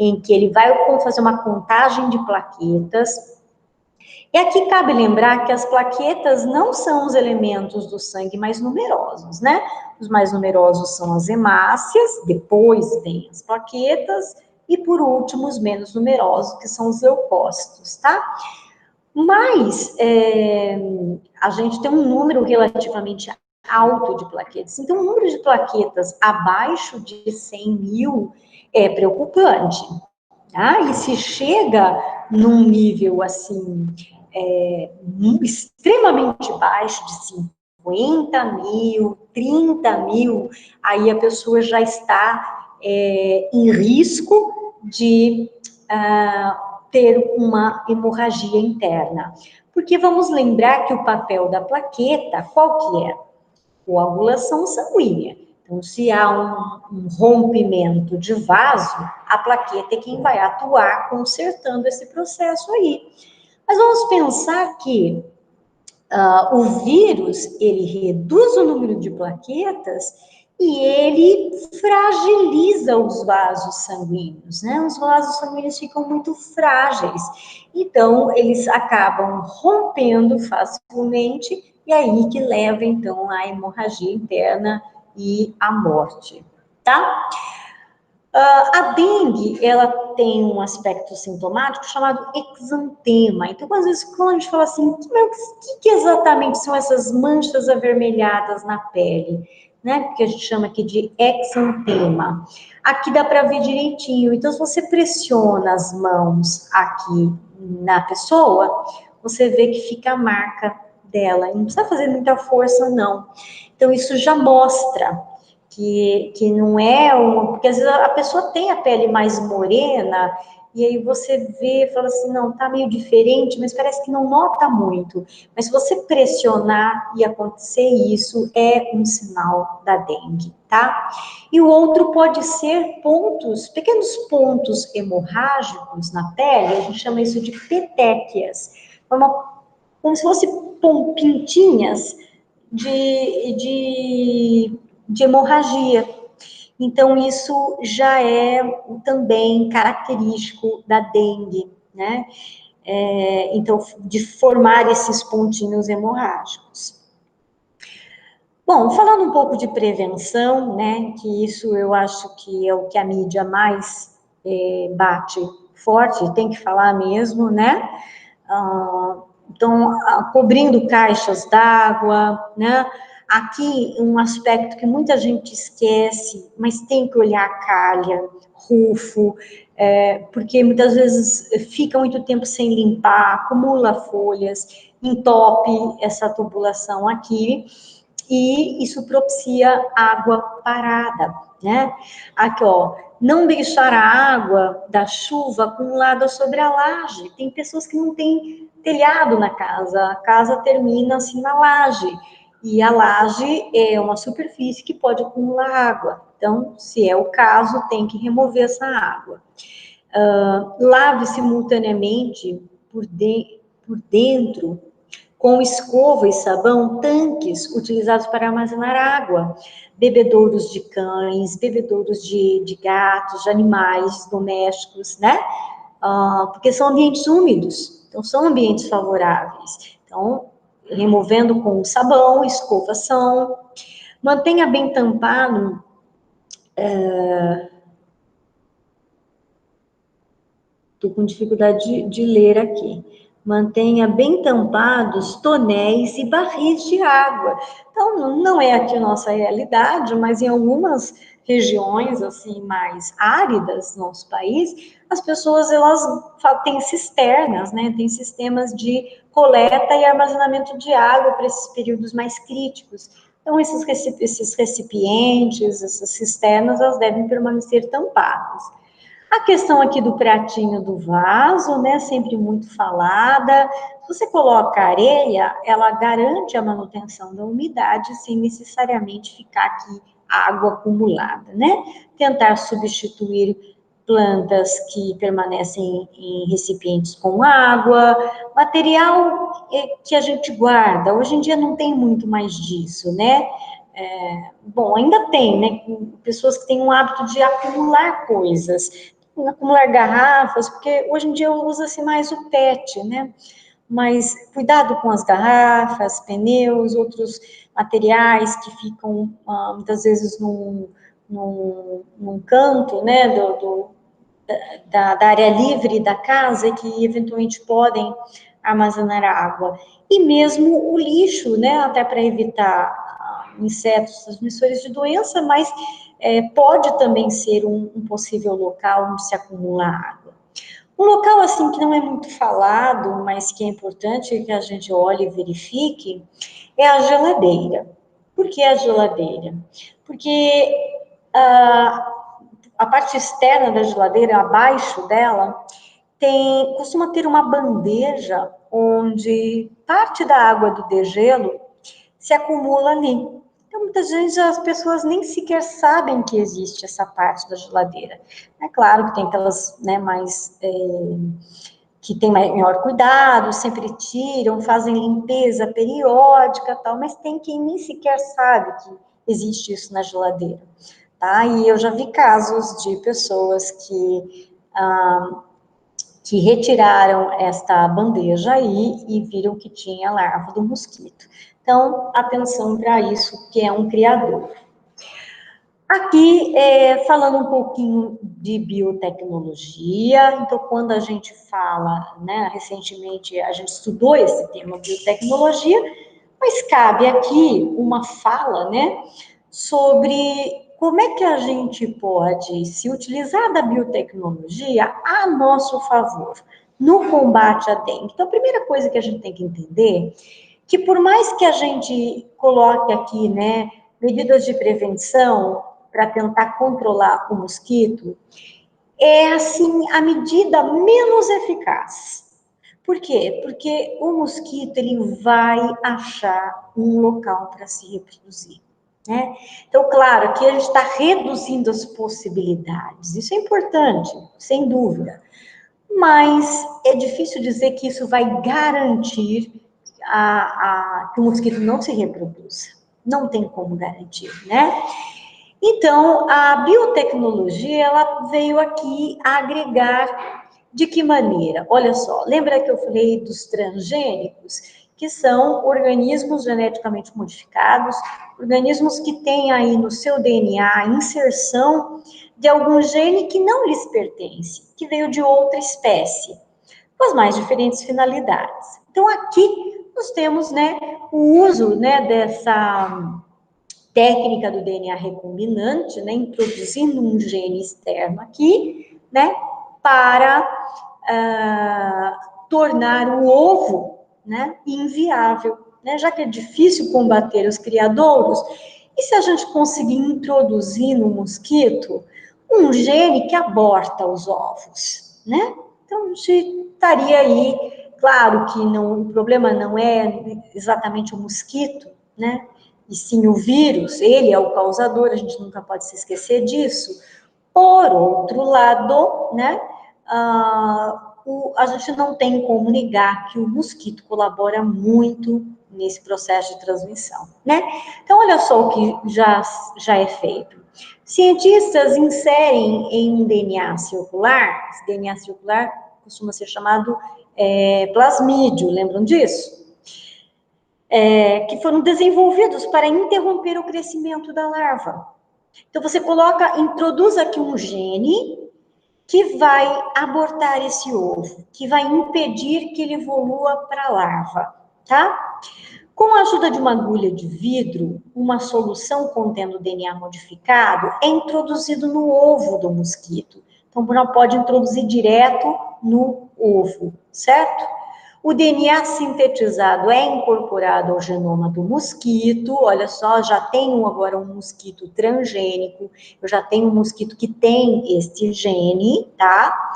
em que ele vai fazer uma contagem de plaquetas. E aqui cabe lembrar que as plaquetas não são os elementos do sangue mais numerosos, né? Os mais numerosos são as hemácias, depois vem as plaquetas, e por último, os menos numerosos, que são os leucócitos, tá? Mas a gente tem um número relativamente alto de plaquetas. Então, o número de plaquetas abaixo de 100 mil é preocupante. Tá? E se chega num nível assim, extremamente baixo, de 50 mil, 30 mil, aí a pessoa já está em risco de ter uma hemorragia interna. Porque vamos lembrar que o papel da plaqueta, qual que é? Coagulação sanguínea. Então, se há um rompimento de vaso, a plaqueta é quem vai atuar consertando esse processo aí. Mas vamos pensar que o vírus, ele reduz o número de plaquetas e ele fragiliza os vasos sanguíneos, né? Os vasos sanguíneos ficam muito frágeis, então eles acabam rompendo facilmente e aí que leva então à hemorragia interna e à morte, tá? A dengue, ela tem um aspecto sintomático chamado exantema. Então, às vezes, quando a gente fala assim, o que exatamente são essas manchas avermelhadas na pele? Né? Porque a gente chama aqui de exantema. Aqui dá para ver direitinho. Então, se você pressiona as mãos aqui na pessoa, você vê que fica a marca dela. E não precisa fazer muita força, não. Então, isso já mostra que não é uma... Porque às vezes a pessoa tem a pele mais morena, e aí você vê, fala assim, não, tá meio diferente, mas parece que não nota muito. Mas se você pressionar e acontecer isso, é um sinal da dengue, tá? E o outro pode ser pontos, pequenos pontos hemorrágicos na pele, a gente chama isso de petequias. Como se fossem pintinhas de hemorragia. Então, isso já é também característico da dengue, né? Então, de formar esses pontinhos hemorrágicos. Bom, falando um pouco de prevenção, né? Que isso eu acho que é o que a mídia mais bate forte, tem que falar mesmo, né? Então, cobrindo caixas d'água, né? Aqui, um aspecto que muita gente esquece, mas tem que olhar calha, rufo, porque muitas vezes fica muito tempo sem limpar, acumula folhas, entope essa tubulação aqui, e isso propicia água parada, né? Aqui, ó, não deixar a água da chuva acumulada sobre a laje. Tem pessoas que não têm telhado na casa, a casa termina assim na laje, e a laje é uma superfície que pode acumular água. Então, se é o caso, tem que remover essa água. Lave simultaneamente por dentro com escova e sabão, tanques utilizados para armazenar água, bebedouros de cães, bebedouros de gatos, de animais domésticos, né? Porque são ambientes úmidos, então são ambientes favoráveis. Então, removendo com sabão, escovação, mantenha bem tampado Estou com dificuldade de ler aqui. Mantenha bem tampados tonéis e barris de água. Então, não é aqui a nossa realidade, mas em algumas regiões, assim, mais áridas do nosso país, as pessoas, elas têm cisternas, né? Tem sistemas de coleta e armazenamento de água para esses períodos mais críticos. Então, esses recipientes, essas cisternas, elas devem permanecer tampadas. A questão aqui do pratinho do vaso, né, sempre muito falada. Se você coloca areia, ela garante a manutenção da umidade sem necessariamente ficar aqui água acumulada, né? Tentar substituir plantas que permanecem em recipientes com água, material que a gente guarda. Hoje em dia não tem muito mais disso, né? Bom, ainda tem, né? Pessoas que têm um hábito de acumular coisas, acumular garrafas, porque hoje em dia usa-se mais o PET, né? Mas cuidado com as garrafas, pneus, outros materiais que ficam muitas vezes num canto, né, da área livre da casa, que eventualmente podem armazenar água. E mesmo o lixo, né, até para evitar insetos transmissores de doença, mas pode também ser um possível local onde se acumula água. Um local, assim, que não é muito falado, mas que é importante que a gente olhe e verifique, é a geladeira. Por que a geladeira? Porque a parte externa da geladeira, abaixo dela, costuma ter uma bandeja onde parte da água do degelo se acumula ali. Então, muitas vezes as pessoas nem sequer sabem que existe essa parte da geladeira. É claro que tem aquelas, né, que tem maior cuidado, sempre tiram, fazem limpeza periódica, tal, mas tem quem nem sequer sabe que existe isso na geladeira, tá? E eu já vi casos de pessoas que retiraram esta bandeja aí e viram que tinha larva do mosquito. Então, atenção para isso, que é um criador. Aqui, falando um pouquinho de biotecnologia, então, quando a gente fala, né, recentemente a gente estudou esse tema, biotecnologia, mas cabe aqui uma fala, né, sobre como é que a gente pode se utilizar da biotecnologia a nosso favor no combate à dengue. Então, a primeira coisa que a gente tem que entender que por mais que a gente coloque aqui, né, medidas de prevenção para tentar controlar o mosquito, é assim a medida menos eficaz. Por quê? Porque o mosquito ele vai achar um local para se reproduzir, né? Então, claro que a gente está reduzindo as possibilidades, isso é importante, sem dúvida, mas é difícil dizer que isso vai garantir que o mosquito não se reproduza. Não tem como garantir, né? Então, a biotecnologia, ela veio aqui agregar de que maneira? Olha só, lembra que eu falei dos transgênicos, que são organismos geneticamente modificados, organismos que têm aí no seu DNA a inserção de algum gene que não lhes pertence, que veio de outra espécie, com as mais diferentes finalidades. Então, aqui nós temos, né, o uso, né, dessa técnica do DNA recombinante, né, introduzindo um gene externo aqui, né, para tornar o ovo, né, inviável, né, já que é difícil combater os criadouros, e se a gente conseguir introduzir no mosquito um gene que aborta os ovos, né? Então, a gente estaria aí, claro que não, o problema não é exatamente o mosquito, né? E sim o vírus, ele é o causador, a gente nunca pode se esquecer disso. Por outro lado, né, a gente não tem como negar que o mosquito colabora muito nesse processo de transmissão, né? Então, olha só o que já é feito. Cientistas inserem em um DNA circular, esse DNA circular costuma ser chamado plasmídio, lembram disso? Que foram desenvolvidos para interromper o crescimento da larva. Então, você coloca, introduz aqui um gene que vai abortar esse ovo, que vai impedir que ele evolua para a larva, tá? Com a ajuda de uma agulha de vidro, uma solução contendo DNA modificado é introduzido no ovo do mosquito. Então, não pode introduzir direto no ovo, certo? O DNA sintetizado é incorporado ao genoma do mosquito. Olha só, já tenho agora um mosquito transgênico, eu já tenho um mosquito que tem este gene, tá?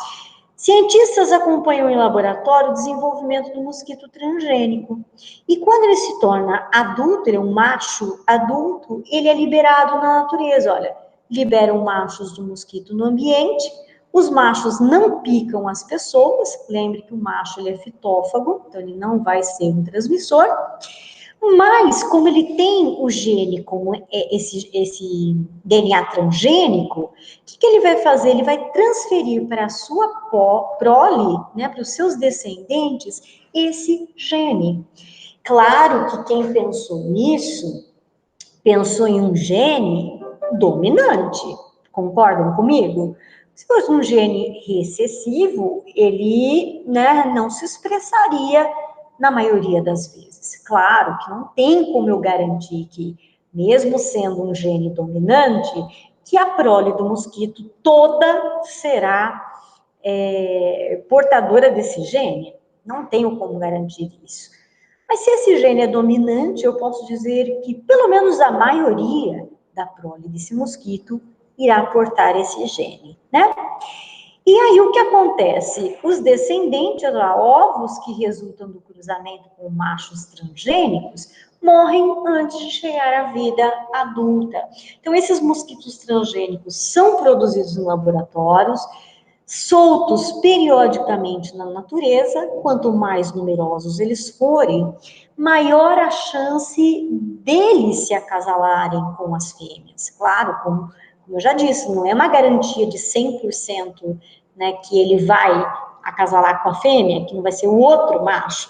Cientistas acompanham em laboratório o desenvolvimento do mosquito transgênico. E quando ele se torna adulto, ele é um macho adulto, ele é liberado na natureza. Olha, liberam machos do mosquito no ambiente, os machos não picam as pessoas, lembre que o macho ele é fitófago, então ele não vai ser um transmissor, mas como ele tem o gene, como esse DNA transgênico, o que ele vai fazer? Ele vai transferir para a sua prole, né, para os seus descendentes, esse gene. Claro que quem pensou nisso, pensou em um gene dominante, concordam comigo? Se fosse um gene recessivo, ele, né, não se expressaria na maioria das vezes. Claro que não tem como eu garantir que, mesmo sendo um gene dominante, que a prole do mosquito toda será portadora desse gene. Não tenho como garantir isso. Mas se esse gene é dominante, eu posso dizer que pelo menos a maioria da prole desse mosquito irá portar esse gene, né? E aí o que acontece? Os descendentes, ovos que resultam do cruzamento com machos transgênicos, morrem antes de chegar à vida adulta. Então, esses mosquitos transgênicos são produzidos em laboratórios, soltos periodicamente na natureza. Quanto mais numerosos eles forem, maior a chance deles se acasalarem com as fêmeas. Claro, como eu já disse, não é uma garantia de 100%, né, que ele vai acasalar com a fêmea, que não vai ser o outro macho,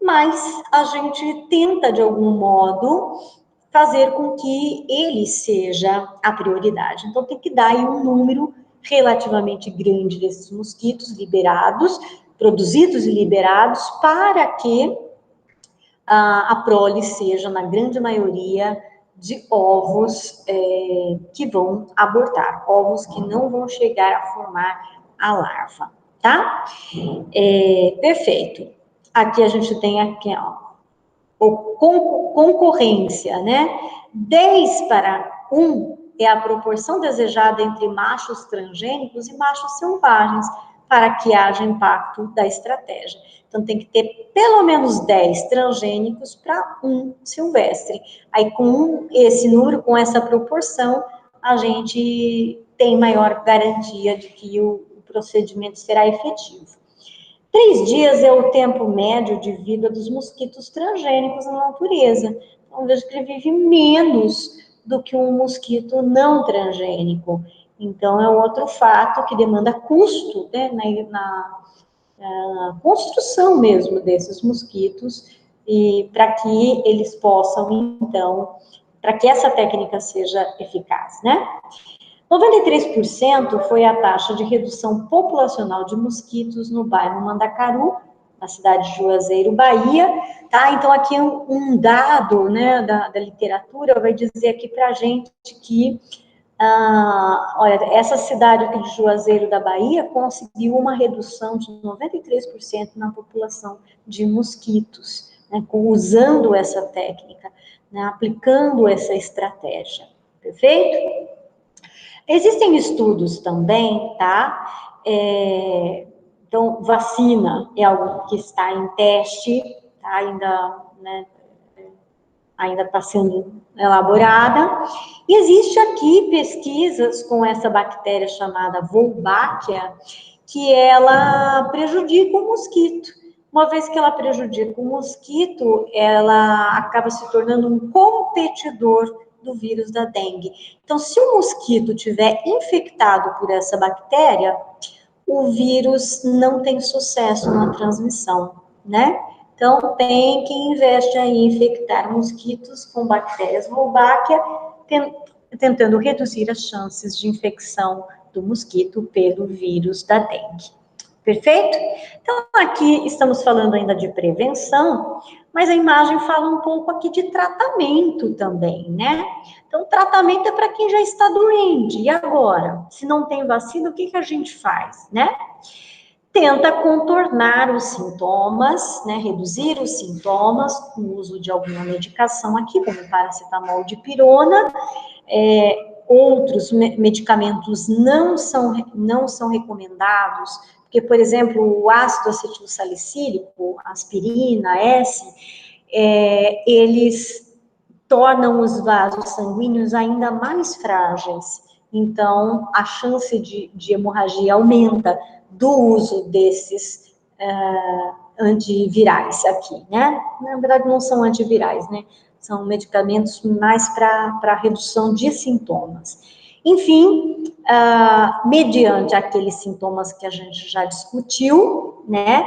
mas a gente tenta, de algum modo, fazer com que ele seja a prioridade. Então, tem que dar aí um número relativamente grande desses mosquitos liberados, produzidos e liberados, para que a prole seja, na grande maioria, de ovos que vão abortar, ovos que não vão chegar a formar a larva, tá? Perfeito. Aqui a gente tem aqui, ó, concorrência, né? 10:1 é a proporção desejada entre machos transgênicos e machos selvagens para que haja impacto da estratégia. Então, tem que ter pelo menos 10 transgênicos para um silvestre. Aí, com esse número, com essa proporção, a gente tem maior garantia de que o procedimento será efetivo. 3 dias é o tempo médio de vida dos mosquitos transgênicos na natureza. Então, vejo que ele vive menos do que um mosquito não transgênico. Então, é um outro fato que demanda custo, né, na construção mesmo desses mosquitos, e para que eles possam, então, para que essa técnica seja eficaz, né? 93% foi a taxa de redução populacional de mosquitos no bairro Mandacaru, na cidade de Juazeiro, Bahia, tá? Então, aqui um dado, né, da literatura vai dizer aqui para a gente que, olha, essa cidade aqui de Juazeiro da Bahia conseguiu uma redução de 93% na população de mosquitos, né, usando essa técnica, né, aplicando essa estratégia. Perfeito? Existem estudos também, tá? Então, vacina é algo que está em teste, tá? Ainda, né, ainda está sendo elaborada. E existe aqui pesquisas com essa bactéria chamada Wolbachia, que ela prejudica o mosquito. Uma vez que ela prejudica o mosquito, ela acaba se tornando um competidor do vírus da dengue. Então, se o mosquito tiver infectado por essa bactéria, o vírus não tem sucesso na transmissão, né? Então, tem quem investe aí em infectar mosquitos com bactérias Wolbachia, tentando reduzir as chances de infecção do mosquito pelo vírus da dengue. Perfeito? Então, aqui estamos falando ainda de prevenção, mas a imagem fala um pouco aqui de tratamento também, né? Então, tratamento é para quem já está doente. E agora? Se não tem vacina, o que a gente faz, né? Tenta contornar os sintomas, né? Reduzir os sintomas com o uso de alguma medicação aqui, como paracetamol, dipirona. Outros medicamentos não são recomendados, porque, por exemplo, o ácido acetilsalicílico, aspirina, S, eles tornam os vasos sanguíneos ainda mais frágeis. Então, a chance de hemorragia aumenta do uso desses antivirais aqui, né? Na verdade, não são antivirais, né? São medicamentos mais para redução de sintomas. Enfim, mediante aqueles sintomas que a gente já discutiu, né?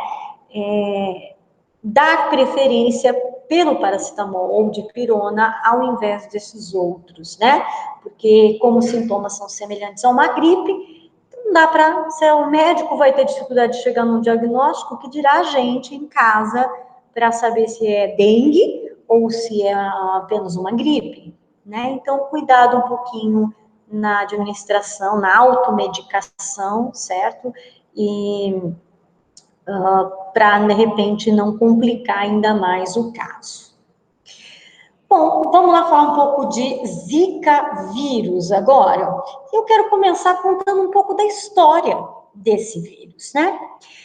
Dar preferência pelo paracetamol ou dipirona ao invés desses outros, né? Porque como os sintomas são semelhantes a uma gripe, não dá para, se o médico vai ter dificuldade de chegar num diagnóstico, que dirá a gente em casa para saber se é dengue ou se é apenas uma gripe, né? Então, cuidado um pouquinho na administração, na automedicação, certo? E para, de repente, não complicar ainda mais o caso. Bom, vamos lá falar um pouco de Zika vírus agora. Eu quero começar contando um pouco da história desse vírus, né?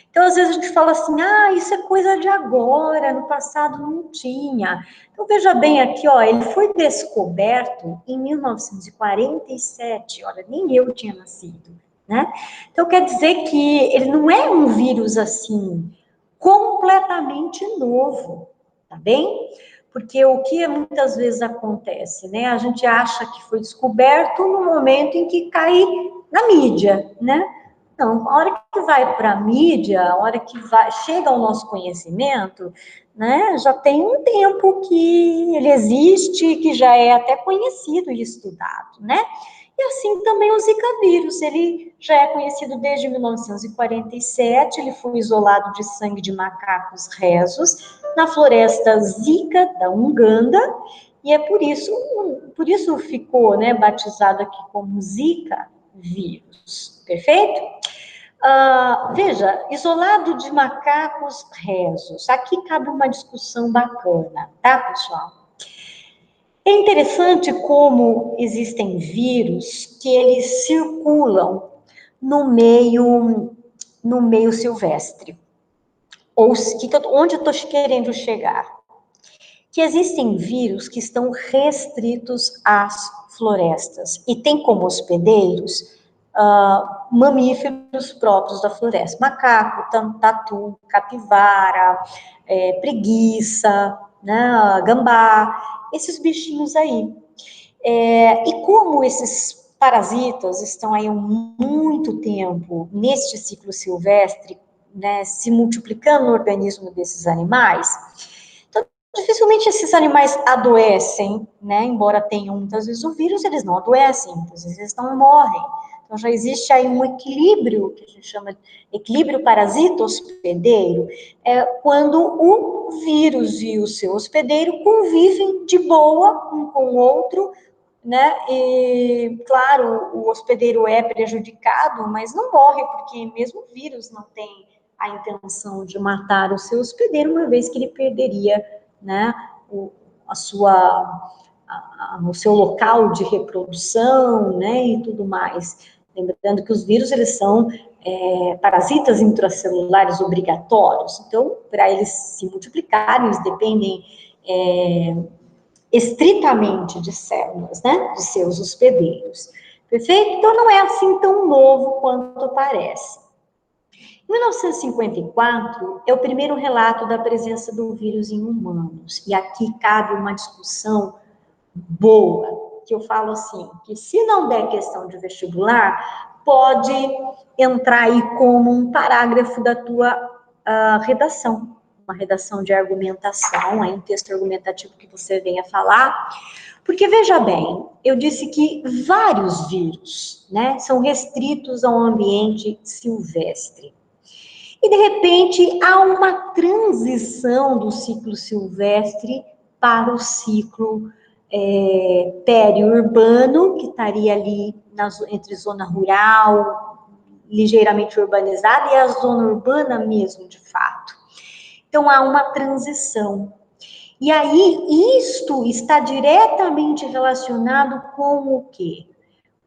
Então, às vezes a gente fala assim, isso é coisa de agora, no passado não tinha. Então, veja bem aqui, ó, ele foi descoberto em 1947, olha, nem eu tinha nascido, né? Então, quer dizer que ele não é um vírus, assim, completamente novo, tá bem? Porque o que muitas vezes acontece, né? A gente acha que foi descoberto no momento em que cai na mídia, né? Não, a hora que vai para a mídia, a hora que chega ao nosso conhecimento, né? Já tem um tempo que ele existe, que já é até conhecido e estudado, né? E assim também o Zika vírus, ele já é conhecido desde 1947, ele foi isolado de sangue de macacos rhesus na floresta Zika da Uganda, e é por isso ficou, né, batizado aqui como Zika vírus, perfeito? Veja, isolado de macacos rhesus, aqui cabe uma discussão bacana, tá, pessoal? É interessante como existem vírus que eles circulam no meio silvestre. Onde eu estou querendo chegar? Que existem vírus que estão restritos às florestas e tem como hospedeiros mamíferos próprios da floresta, macaco, tatu, capivara, preguiça, né, gambá, esses bichinhos aí. E como esses parasitas estão aí há muito tempo neste ciclo silvestre, né, se multiplicando no organismo desses animais, então, dificilmente esses animais adoecem, né, embora tenham muitas vezes o vírus, eles não adoecem, muitas vezes eles não morrem. Então, já existe aí um equilíbrio, que a gente chama de equilíbrio parasita-hospedeiro, quando o vírus e o seu hospedeiro convivem de boa um com o outro, né? E, claro, o hospedeiro é prejudicado, mas não morre, porque mesmo o vírus não tem a intenção de matar o seu hospedeiro, uma vez que ele perderia, né, o seu local de reprodução, né, e tudo mais. Lembrando que os vírus, eles são parasitas intracelulares obrigatórios, então, para eles se multiplicarem, eles dependem estritamente de células, né, de seus hospedeiros. Perfeito? Então, não é assim tão novo quanto parece. Em 1954, é o primeiro relato da presença do vírus em humanos. E aqui cabe uma discussão boa, que eu falo assim, que se não der questão de vestibular, pode entrar aí como um parágrafo da tua redação, uma redação de argumentação, aí um texto argumentativo que você venha falar, Porque, veja bem, eu disse que vários vírus, né, são restritos ao ambiente silvestre. E, de repente, há uma transição do ciclo silvestre para o ciclo periurbano, que estaria ali entre zona rural, ligeiramente urbanizada, e a zona urbana mesmo, de fato. Então, há uma transição. E aí, isto está diretamente relacionado com o quê?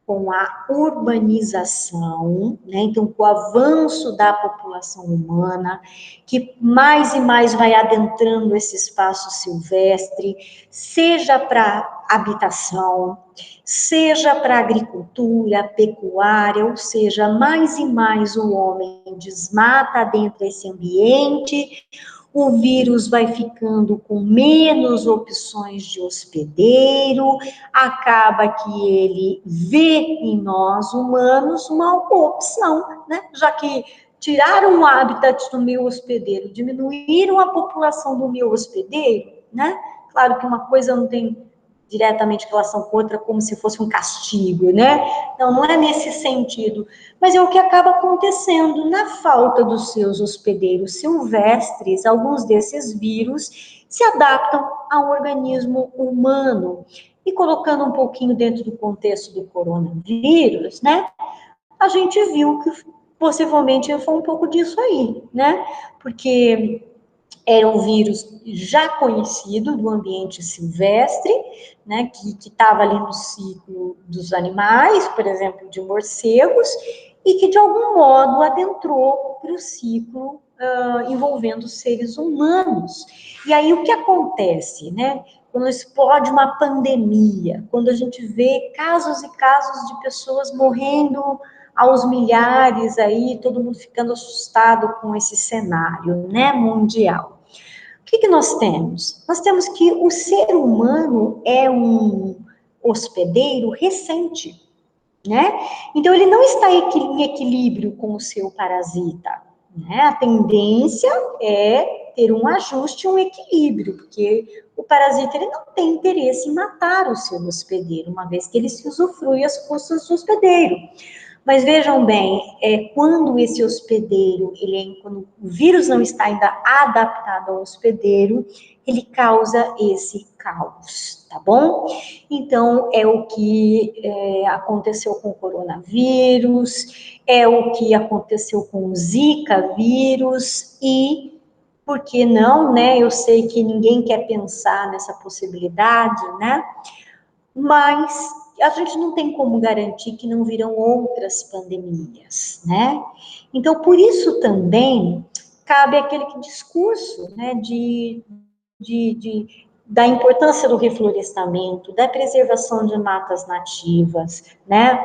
Com a urbanização, né? Então, com o avanço da população humana, que mais e mais vai adentrando esse espaço silvestre, seja para habitação, seja para agricultura, pecuária, ou seja, mais e mais o homem desmata dentro desse ambiente, o vírus vai ficando com menos opções de hospedeiro, acaba que ele vê em nós humanos uma opção, né? Já que tiraram o habitat do meu hospedeiro, diminuíram a população do meu hospedeiro, né? Claro que uma coisa não tem diretamente relação com outra, como se fosse um castigo, né? Não, não é nesse sentido. Mas é o que acaba acontecendo na falta dos seus hospedeiros silvestres, alguns desses vírus se adaptam ao organismo humano. E colocando um pouquinho dentro do contexto do coronavírus, né? A gente viu que possivelmente foi um pouco disso aí, né? Porque era um vírus já conhecido do ambiente silvestre, né, que estava ali no ciclo dos animais, por exemplo, de morcegos, e que de algum modo adentrou para o ciclo envolvendo seres humanos. E aí o que acontece, né? Quando explode uma pandemia, quando a gente vê casos e casos de pessoas morrendo aos milhares aí, todo mundo ficando assustado com esse cenário, né, mundial. O que nós temos? Nós temos que o ser humano é um hospedeiro recente, né? Então, ele não está em equilíbrio com o seu parasita, né? A tendência é ter um ajuste, um equilíbrio, porque o parasita ele não tem interesse em matar o seu hospedeiro, uma vez que ele se usufrui às custas do hospedeiro. Mas vejam bem, quando esse hospedeiro, quando o vírus não está ainda adaptado ao hospedeiro, ele causa esse caos, tá bom? Então, é o que aconteceu com o coronavírus, é o que aconteceu com o Zika vírus e, por que não, né? Eu sei que ninguém quer pensar nessa possibilidade, né? Mas a gente não tem como garantir que não virão outras pandemias, né? Então, por isso também cabe aquele discurso, né, da importância do reflorestamento, da preservação de matas nativas, né?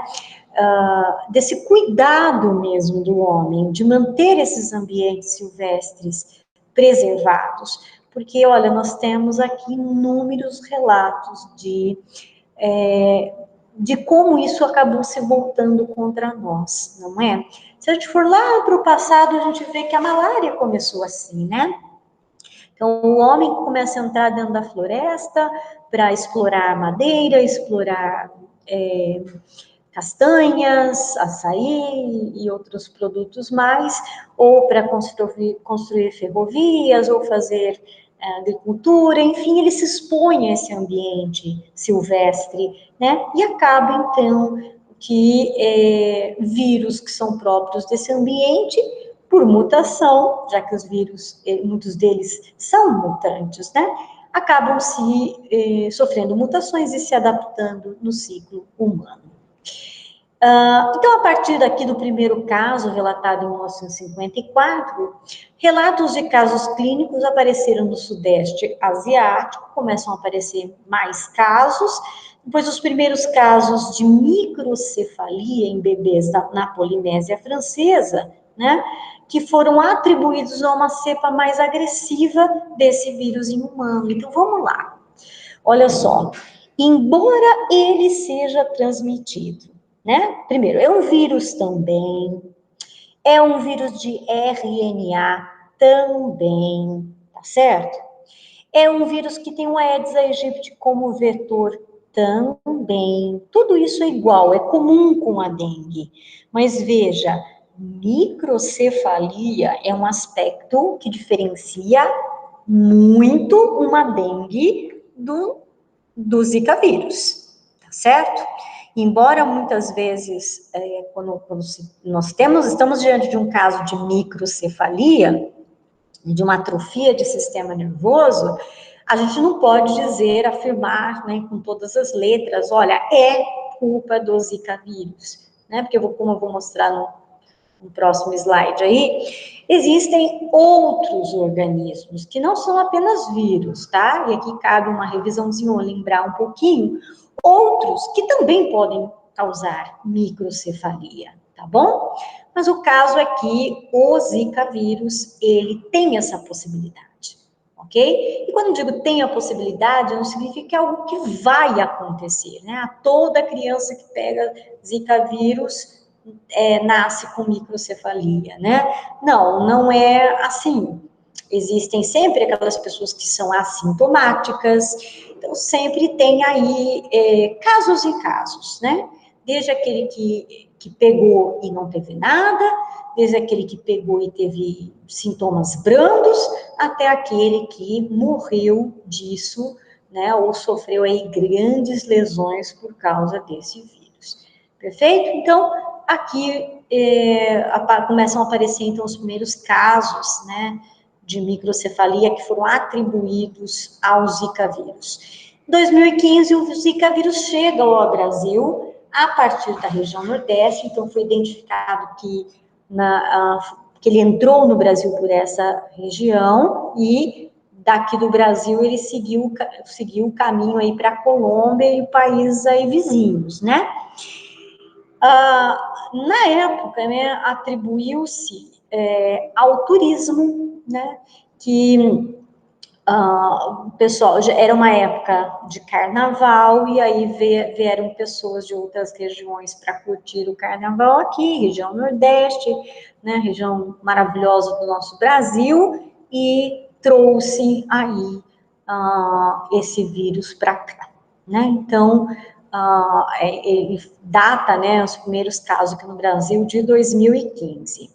Desse cuidado mesmo do homem, de manter esses ambientes silvestres preservados, porque, olha, nós temos aqui inúmeros relatos de como isso acabou se voltando contra nós, não é? Se a gente for lá para o passado, a gente vê que a malária começou assim, né? Então, o homem começa a entrar dentro da floresta para explorar madeira, explorar castanhas, açaí e outros produtos mais, ou para construir ferrovias, ou fazer agricultura, enfim, ele se expõe a esse ambiente silvestre, né? E acaba, então, que vírus que são próprios desse ambiente, por mutação, já que os vírus, muitos deles são mutantes, né? Acabam sofrendo mutações e se adaptando no ciclo humano. Então, a partir daqui do primeiro caso, relatado em 1954, relatos de casos clínicos apareceram no Sudeste Asiático, começam a aparecer mais casos, depois os primeiros casos de microcefalia em bebês na Polinésia Francesa, né, que foram atribuídos a uma cepa mais agressiva desse vírus em humano. Então, vamos lá. Olha só, embora ele seja transmitido, né? Primeiro, é um vírus também, é um vírus de RNA também, tá certo? É um vírus que tem o Aedes aegypti como vetor Também. Tudo isso é igual, é comum com a dengue. Mas veja, microcefalia é um aspecto que diferencia muito uma dengue do Zika vírus, tá certo? Embora muitas vezes, estamos diante de um caso de microcefalia, de uma atrofia de sistema nervoso, a gente não pode dizer, afirmar, né, com todas as letras, olha, é culpa do Zika vírus, né? Porque como eu vou mostrar no próximo slide aí, existem outros organismos que não são apenas vírus, tá? E aqui cabe uma revisãozinha, lembrar um pouquinho, outros que também podem causar microcefalia, tá bom? Mas o caso é que o Zika vírus, ele tem essa possibilidade, ok? E quando eu digo tem a possibilidade, não significa que é algo que vai acontecer, né? Toda criança que pega Zika vírus nasce com microcefalia, né? Não, não é assim. Existem sempre aquelas pessoas que são assintomáticas, então sempre tem aí casos e casos, né? Desde aquele que pegou e não teve nada, desde aquele que pegou e teve sintomas brandos, até aquele que morreu disso, né? Ou sofreu aí grandes lesões por causa desse vírus. Perfeito? Então, aqui começam a aparecer, então, os primeiros casos, né, de microcefalia que foram atribuídos ao Zika vírus. Em 2015, o Zika vírus chega ao Brasil a partir da região Nordeste, então foi identificado que ele entrou no Brasil por essa região e daqui do Brasil ele seguiu o caminho aí para a Colômbia e países aí vizinhos, né? Na época, né, atribuiu-se ao turismo, né, que o pessoal, era uma época de carnaval, e aí vieram pessoas de outras regiões para curtir o carnaval aqui, região Nordeste, né, região maravilhosa do nosso Brasil, e trouxe aí esse vírus para cá, né, então, ele data, né, os primeiros casos aqui no Brasil de 2015.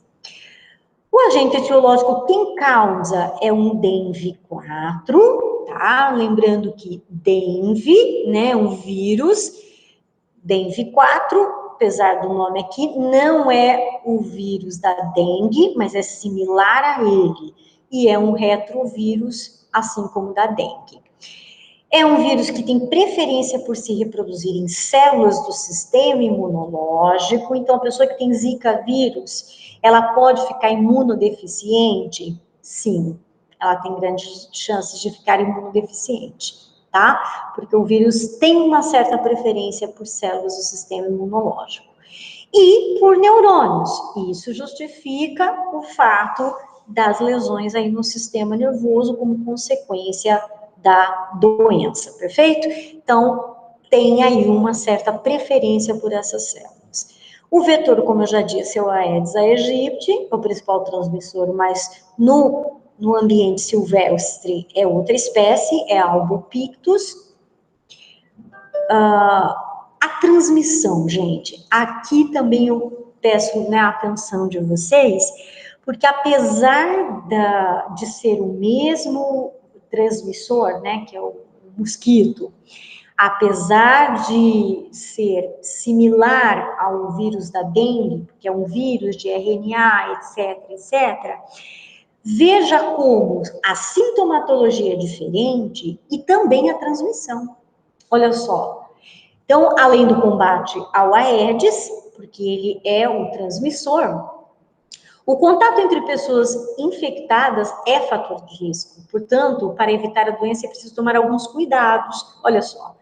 O agente etiológico que em causa é um DENV4, tá? Lembrando que DENV, né, um vírus, DENV4, apesar do nome aqui, não é o vírus da dengue, mas é similar a ele, e é um retrovírus, assim como o da dengue. É um vírus que tem preferência por se reproduzir em células do sistema imunológico. Então, a pessoa que tem Zika vírus, ela pode ficar imunodeficiente? Sim, ela tem grandes chances de ficar imunodeficiente, tá? Porque o vírus tem uma certa preferência por células do sistema imunológico. E por neurônios. Isso justifica o fato das lesões aí no sistema nervoso como consequência da doença, perfeito? Então, tem aí uma certa preferência por essas células. O vetor, como eu já disse, é o Aedes aegypti, é o principal transmissor, mas no ambiente silvestre é outra espécie, é a Albopictus. A transmissão, gente, aqui também eu peço, né, a atenção de vocês, porque apesar de ser o mesmo transmissor, né, que é o mosquito, apesar de ser similar ao vírus da dengue, que é um vírus de RNA, etc, etc, veja como a sintomatologia é diferente e também a transmissão. Olha só. Então, além do combate ao Aedes, porque ele é o transmissor, o contato entre pessoas infectadas é fator de risco. Portanto, para evitar a doença é preciso tomar alguns cuidados. Olha só,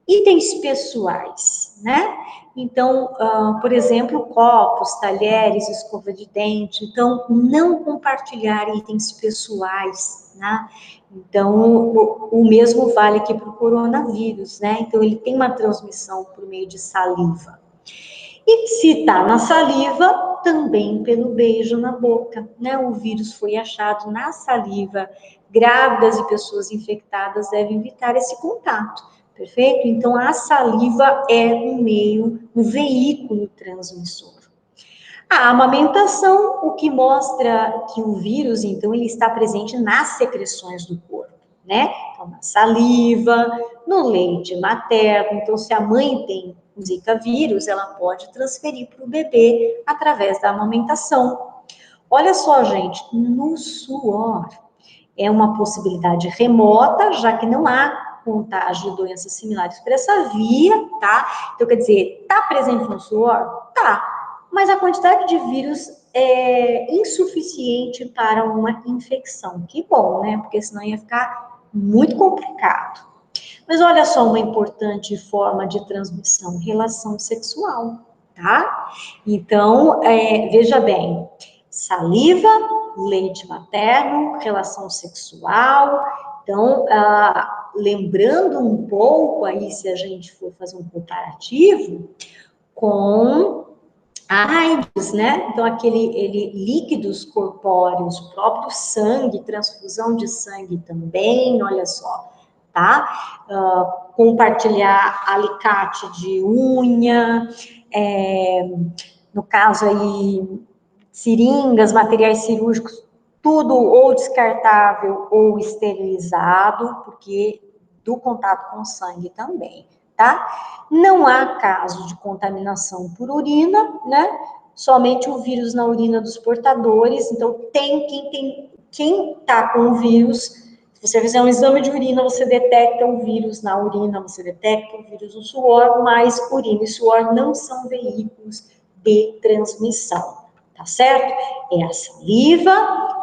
itens pessoais, né? Então, por exemplo, copos, talheres, escova de dente. Então, não compartilhar itens pessoais, né? Então, o mesmo vale aqui para o coronavírus, né? Então, ele tem uma transmissão por meio de saliva. E se está na saliva, também pelo beijo na boca, né? O vírus foi achado na saliva. Grávidas e pessoas infectadas devem evitar esse contato. perfeito? Então, a saliva é um meio, um veículo transmissor. A amamentação, o que mostra que o vírus, então, ele está presente nas secreções do corpo, né? Então, na saliva, no leite materno. Então, se a mãe tem o Zika vírus, ela pode transferir para o bebê através da amamentação. Olha só, gente, no suor. É uma possibilidade remota, já que não há contágio de doenças similares por essa via, tá? Então, quer dizer, tá presente no suor? Tá. Mas a quantidade de vírus é insuficiente para uma infecção. Que bom, né? Porque senão ia ficar muito complicado. Mas olha só uma importante forma de transmissão, relação sexual, tá? Então, veja bem, saliva, leite materno, relação sexual. Então, lembrando um pouco aí, se a gente for fazer um comparativo com a AIDS, né? Então, líquidos corpóreos, próprio sangue, transfusão de sangue também, olha só, tá? Compartilhar alicate de unha, no caso aí, seringas, materiais cirúrgicos, tudo ou descartável ou esterilizado, porque do contato com sangue também, tá? Não há caso de contaminação por urina, né? Somente o vírus na urina dos portadores. Então, quem tá com o vírus, se você fizer um exame de urina, você detecta o vírus na urina, você detecta o vírus no suor, mas urina e suor não são veículos de transmissão, tá certo? É a saliva,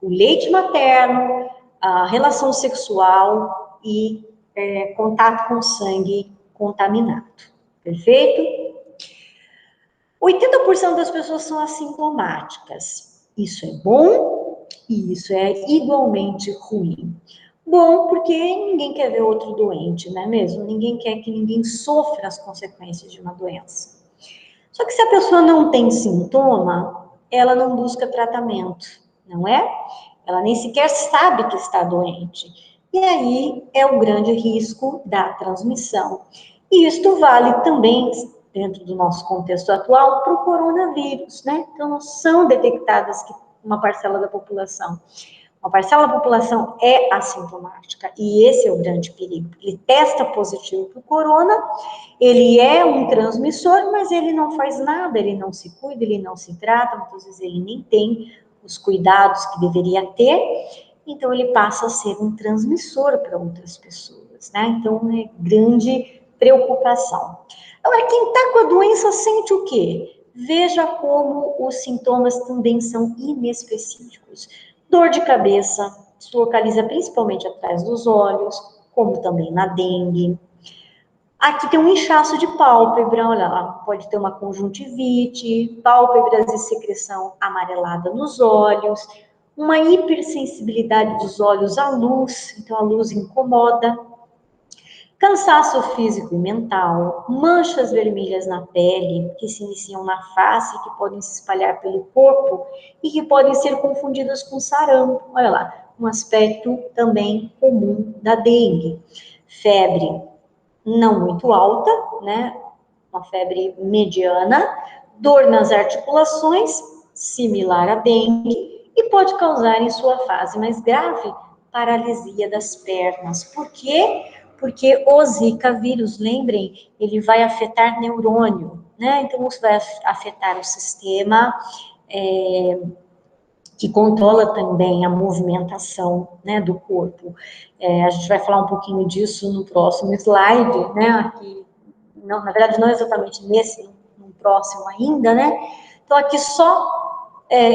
o leite materno, a relação sexual e contato com sangue contaminado, perfeito? 80% das pessoas são assintomáticas. Isso é bom e isso é igualmente ruim. Bom, porque ninguém quer ver outro doente, não é mesmo? Ninguém quer que ninguém sofra as consequências de uma doença. Só que se a pessoa não tem sintoma, ela não busca tratamento, não é? Ela nem sequer sabe que está doente. E aí é o grande risco da transmissão. E isto vale também, dentro do nosso contexto atual, para o coronavírus, né? Então, são detectadas uma parcela da população. Uma parcela da população é assintomática, e esse é o grande perigo. Ele testa positivo para o corona, ele é um transmissor, mas ele não faz nada, ele não se cuida, ele não se trata, muitas vezes ele nem tem os cuidados que deveria ter, então ele passa a ser um transmissor para outras pessoas, né? Então, é grande preocupação. Agora, quem está com a doença sente o quê? Veja como os sintomas também são inespecíficos. Dor de cabeça, se localiza principalmente atrás dos olhos, como também na dengue. Aqui tem um inchaço de pálpebra, olha lá, pode ter uma conjuntivite, pálpebras e secreção amarelada nos olhos, uma hipersensibilidade dos olhos à luz, então a luz incomoda, cansaço físico e mental, manchas vermelhas na pele, que se iniciam na face, que podem se espalhar pelo corpo e que podem ser confundidas com sarampo. Olha lá, um aspecto também comum da dengue. Febre não muito alta, né? Uma febre mediana, dor nas articulações, similar à dengue, e pode causar, em sua fase mais grave, paralisia das pernas. Por quê? Porque o Zika vírus, lembrem, ele vai afetar neurônio, né? Então, isso vai afetar o sistema que controla também a movimentação, né, do corpo. A gente vai falar um pouquinho disso no próximo slide, né? Aqui, não, na verdade, não exatamente nesse, no próximo ainda, né? Então, aqui só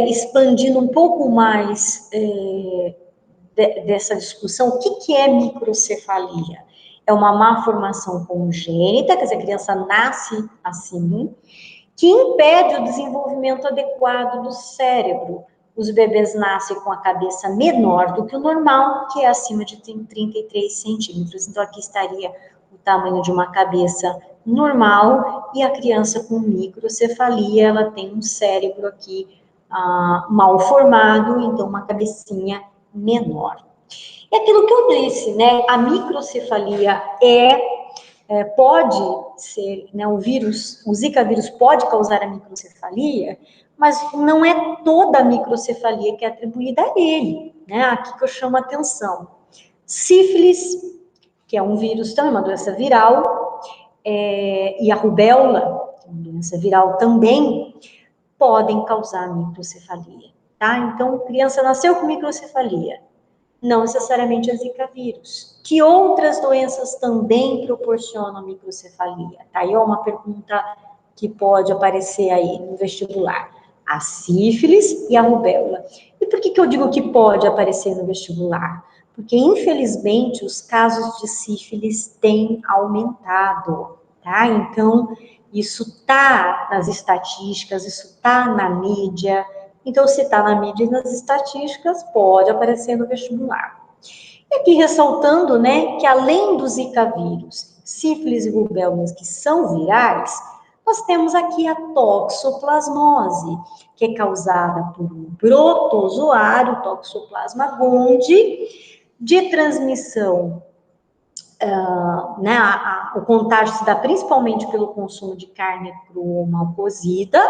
expandindo um pouco mais dessa discussão, o que é microcefalia? É uma má formação congênita, quer dizer, a criança nasce assim, que impede o desenvolvimento adequado do cérebro. Os bebês nascem com a cabeça menor do que o normal, que é acima de 33 centímetros. Então, aqui estaria o tamanho de uma cabeça normal, e a criança com microcefalia, ela tem um cérebro aqui mal formado, então uma cabecinha menor. É aquilo que eu disse, né? A microcefalia é pode ser, né, o Zika vírus pode causar a microcefalia, mas não é toda a microcefalia que é atribuída a ele, né? Aqui que eu chamo a atenção. Sífilis, que é um vírus também, uma doença viral, e a rubéola, que é uma doença viral também, podem causar microcefalia, tá? Então, criança nasceu com microcefalia, não necessariamente é Zika vírus. Que outras doenças também proporcionam microcefalia? Tá aí uma pergunta que pode aparecer aí no vestibular. A sífilis e a rubéola. E por que eu digo que pode aparecer no vestibular? Porque, infelizmente, os casos de sífilis têm aumentado, tá? Então, isso tá nas estatísticas, isso tá na mídia. Então, se está na mídia e nas estatísticas, pode aparecer no vestibular. E aqui ressaltando, né, que além do Zika vírus, sífilis e rubéola, que são virais, nós temos aqui a toxoplasmose, que é causada por um protozoário, Toxoplasma gondii, de transmissão, né, o contágio se dá principalmente pelo consumo de carne crua ou mal cozida,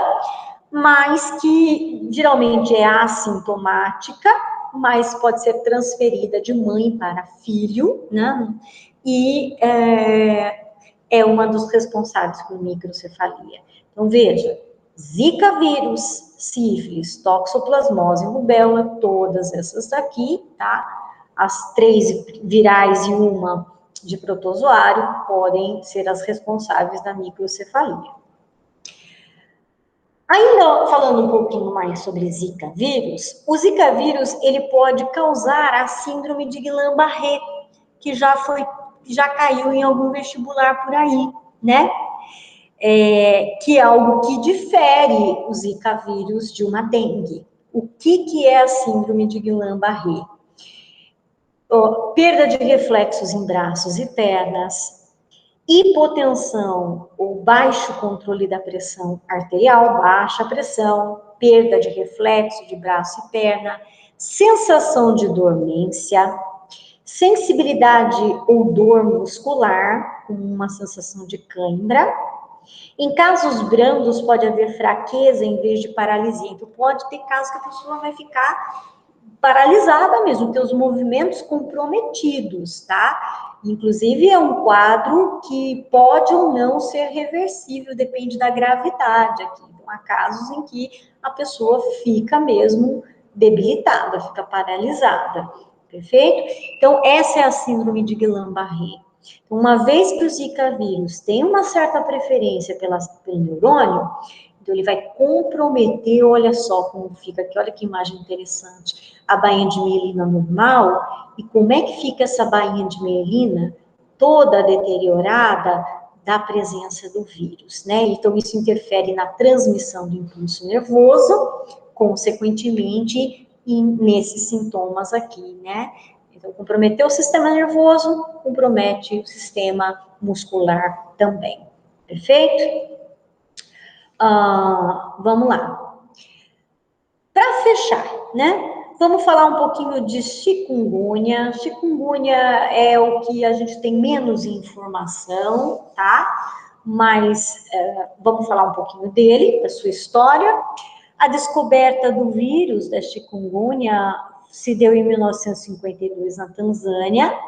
mas que geralmente é assintomática, mas pode ser transferida de mãe para filho, né? E é uma dos responsáveis por microcefalia. Então, veja, Zika vírus, sífilis, toxoplasmose, rubéola, todas essas daqui, tá? As 3 virais e uma de protozoário podem ser as responsáveis da microcefalia. Ainda falando um pouquinho mais sobre Zika vírus, o Zika vírus ele pode causar a síndrome de Guillain-Barré, que já caiu em algum vestibular por aí, né? Que é algo que difere o Zika vírus de uma dengue. O que é a síndrome de Guillain-Barré? Perda de reflexos em braços e pernas, hipotensão ou baixo controle da pressão arterial, baixa pressão, perda de reflexo de braço e perna, sensação de dormência, sensibilidade ou dor muscular, com uma sensação de cãibra. Em casos brandos, pode haver fraqueza em vez de paralisia. Então, pode ter casos que a pessoa vai ficar paralisada mesmo, ter os movimentos comprometidos, tá? Inclusive, é um quadro que pode ou não ser reversível, depende da gravidade aqui. Então, há casos em que a pessoa fica mesmo debilitada, fica paralisada, perfeito? Então, essa é a síndrome de Guillain-Barré. Uma vez que o Zika vírus tem uma certa preferência pelo neurônio, então ele vai comprometer, olha só como fica aqui, olha que imagem interessante, a bainha de mielina normal, e como é que fica essa bainha de mielina toda deteriorada da presença do vírus, né? Então isso interfere na transmissão do impulso nervoso, consequentemente, nesses sintomas aqui, né? Então, comprometer o sistema nervoso, compromete o sistema muscular também. Perfeito? Vamos lá. Para fechar, né? Vamos falar um pouquinho de chikungunya. Chikungunya é o que a gente tem menos informação, tá? Mas vamos falar um pouquinho dele, da sua história. A descoberta do vírus da chikungunya se deu em 1952 na Tanzânia,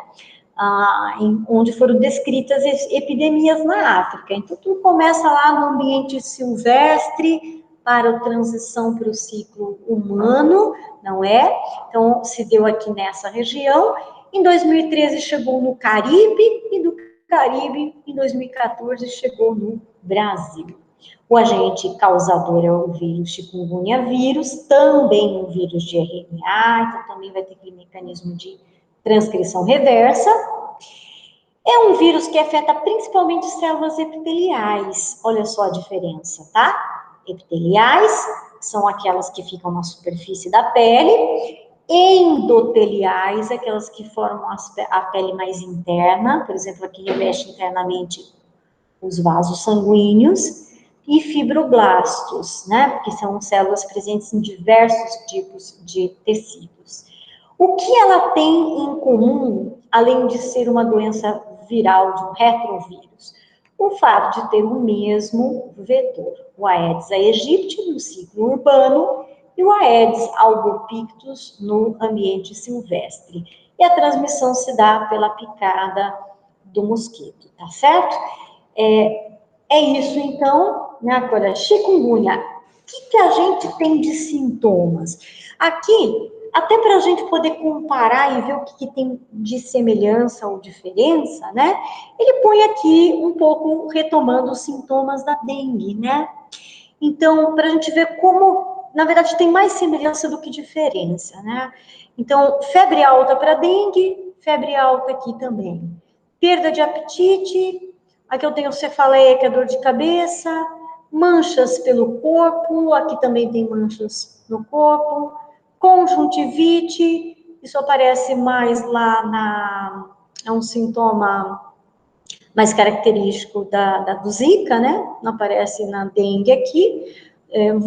onde foram descritas epidemias na África. Então, tudo começa lá no ambiente silvestre, para a transição para o ciclo humano, não é? Então, se deu aqui nessa região. Em 2013, chegou no Caribe, e do Caribe, em 2014, chegou no Brasil. O agente causador é o vírus chikungunya vírus, também um vírus de RNA, então também vai ter aquele mecanismo de transcrição reversa. É um vírus que afeta principalmente células epiteliais, olha só a diferença, tá? Epiteliais são aquelas que ficam na superfície da pele, endoteliais, aquelas que formam a pele mais interna, por exemplo, a que reveste internamente os vasos sanguíneos, e fibroblastos, né? Porque são células presentes em diversos tipos de tecidos. O que ela tem em comum, além de ser uma doença viral de um retrovírus? O fato de ter o mesmo vetor, o Aedes aegypti no ciclo urbano e o Aedes albopictus no ambiente silvestre. E a transmissão se dá pela picada do mosquito, tá certo? É isso, então, né? Agora, chikungunya, o que a gente tem de sintomas? Aqui, até para a gente poder comparar e ver o que tem de semelhança ou diferença, né? Ele põe aqui um pouco retomando os sintomas da dengue, né? Então, para a gente ver como, na verdade, tem mais semelhança do que diferença, né? Então, febre alta para dengue, febre alta aqui também. Perda de apetite, aqui eu tenho cefaleia, que é dor de cabeça, manchas pelo corpo, aqui também tem manchas no corpo, conjuntivite, isso aparece mais lá é um sintoma mais característico do Zika, né? Não aparece na dengue aqui.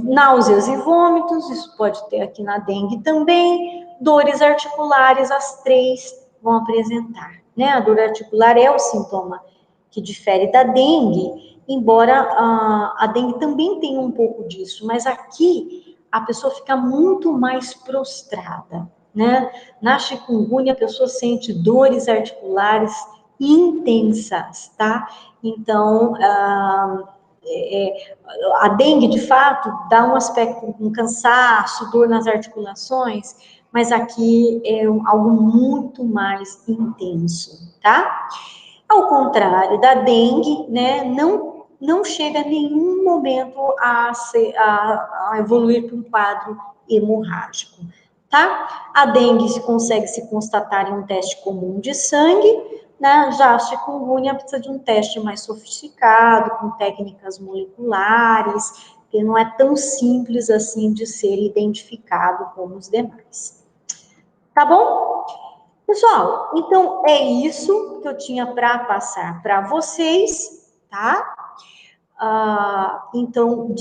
Náuseas e vômitos, isso pode ter aqui na dengue também. Dores articulares, as três vão apresentar, né? A dor articular é o sintoma que difere da dengue, embora a dengue também tenha um pouco disso, mas aqui a pessoa fica muito mais prostrada, né? Na chikungunya, a pessoa sente dores articulares intensas, tá? Então, a dengue, de fato, dá um aspecto, um cansaço, dor nas articulações, mas aqui é algo muito mais intenso, tá? Ao contrário da dengue, né, não chega em nenhum momento a evoluir para um quadro hemorrágico, tá? A dengue consegue se constatar em um teste comum de sangue, né? Já a chikungunya precisa de um teste mais sofisticado, com técnicas moleculares, que não é tão simples assim de ser identificado como os demais. Tá bom? Pessoal, então é isso que eu tinha para passar para vocês, tá? Então,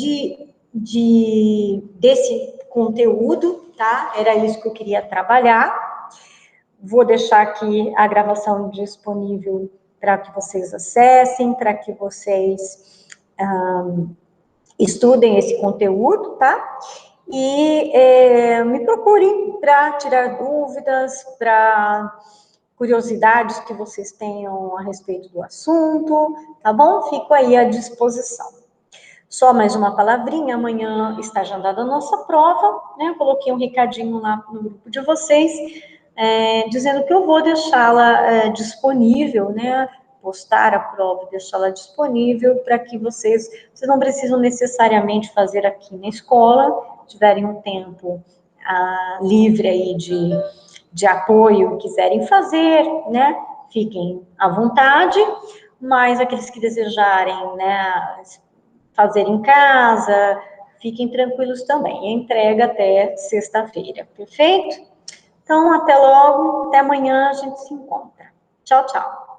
desse conteúdo, tá? Era isso que eu queria trabalhar. Vou deixar aqui a gravação disponível para que vocês acessem, para que vocês estudem esse conteúdo, tá? E me procurem para tirar dúvidas, para curiosidades que vocês tenham a respeito do assunto, tá bom? Fico aí à disposição. Só mais uma palavrinha, amanhã está agendada a nossa prova, né? Eu coloquei um recadinho lá no grupo de vocês, dizendo que eu vou deixá-la disponível, né? Postar a prova e deixá-la disponível para que vocês não precisam necessariamente fazer aqui na escola, tiverem um tempo livre aí de apoio, quiserem fazer, né? Fiquem à vontade, mas aqueles que desejarem, né, fazer em casa, fiquem tranquilos também. A entrega até sexta-feira, perfeito? Então, até logo, até amanhã a gente se encontra. Tchau, tchau.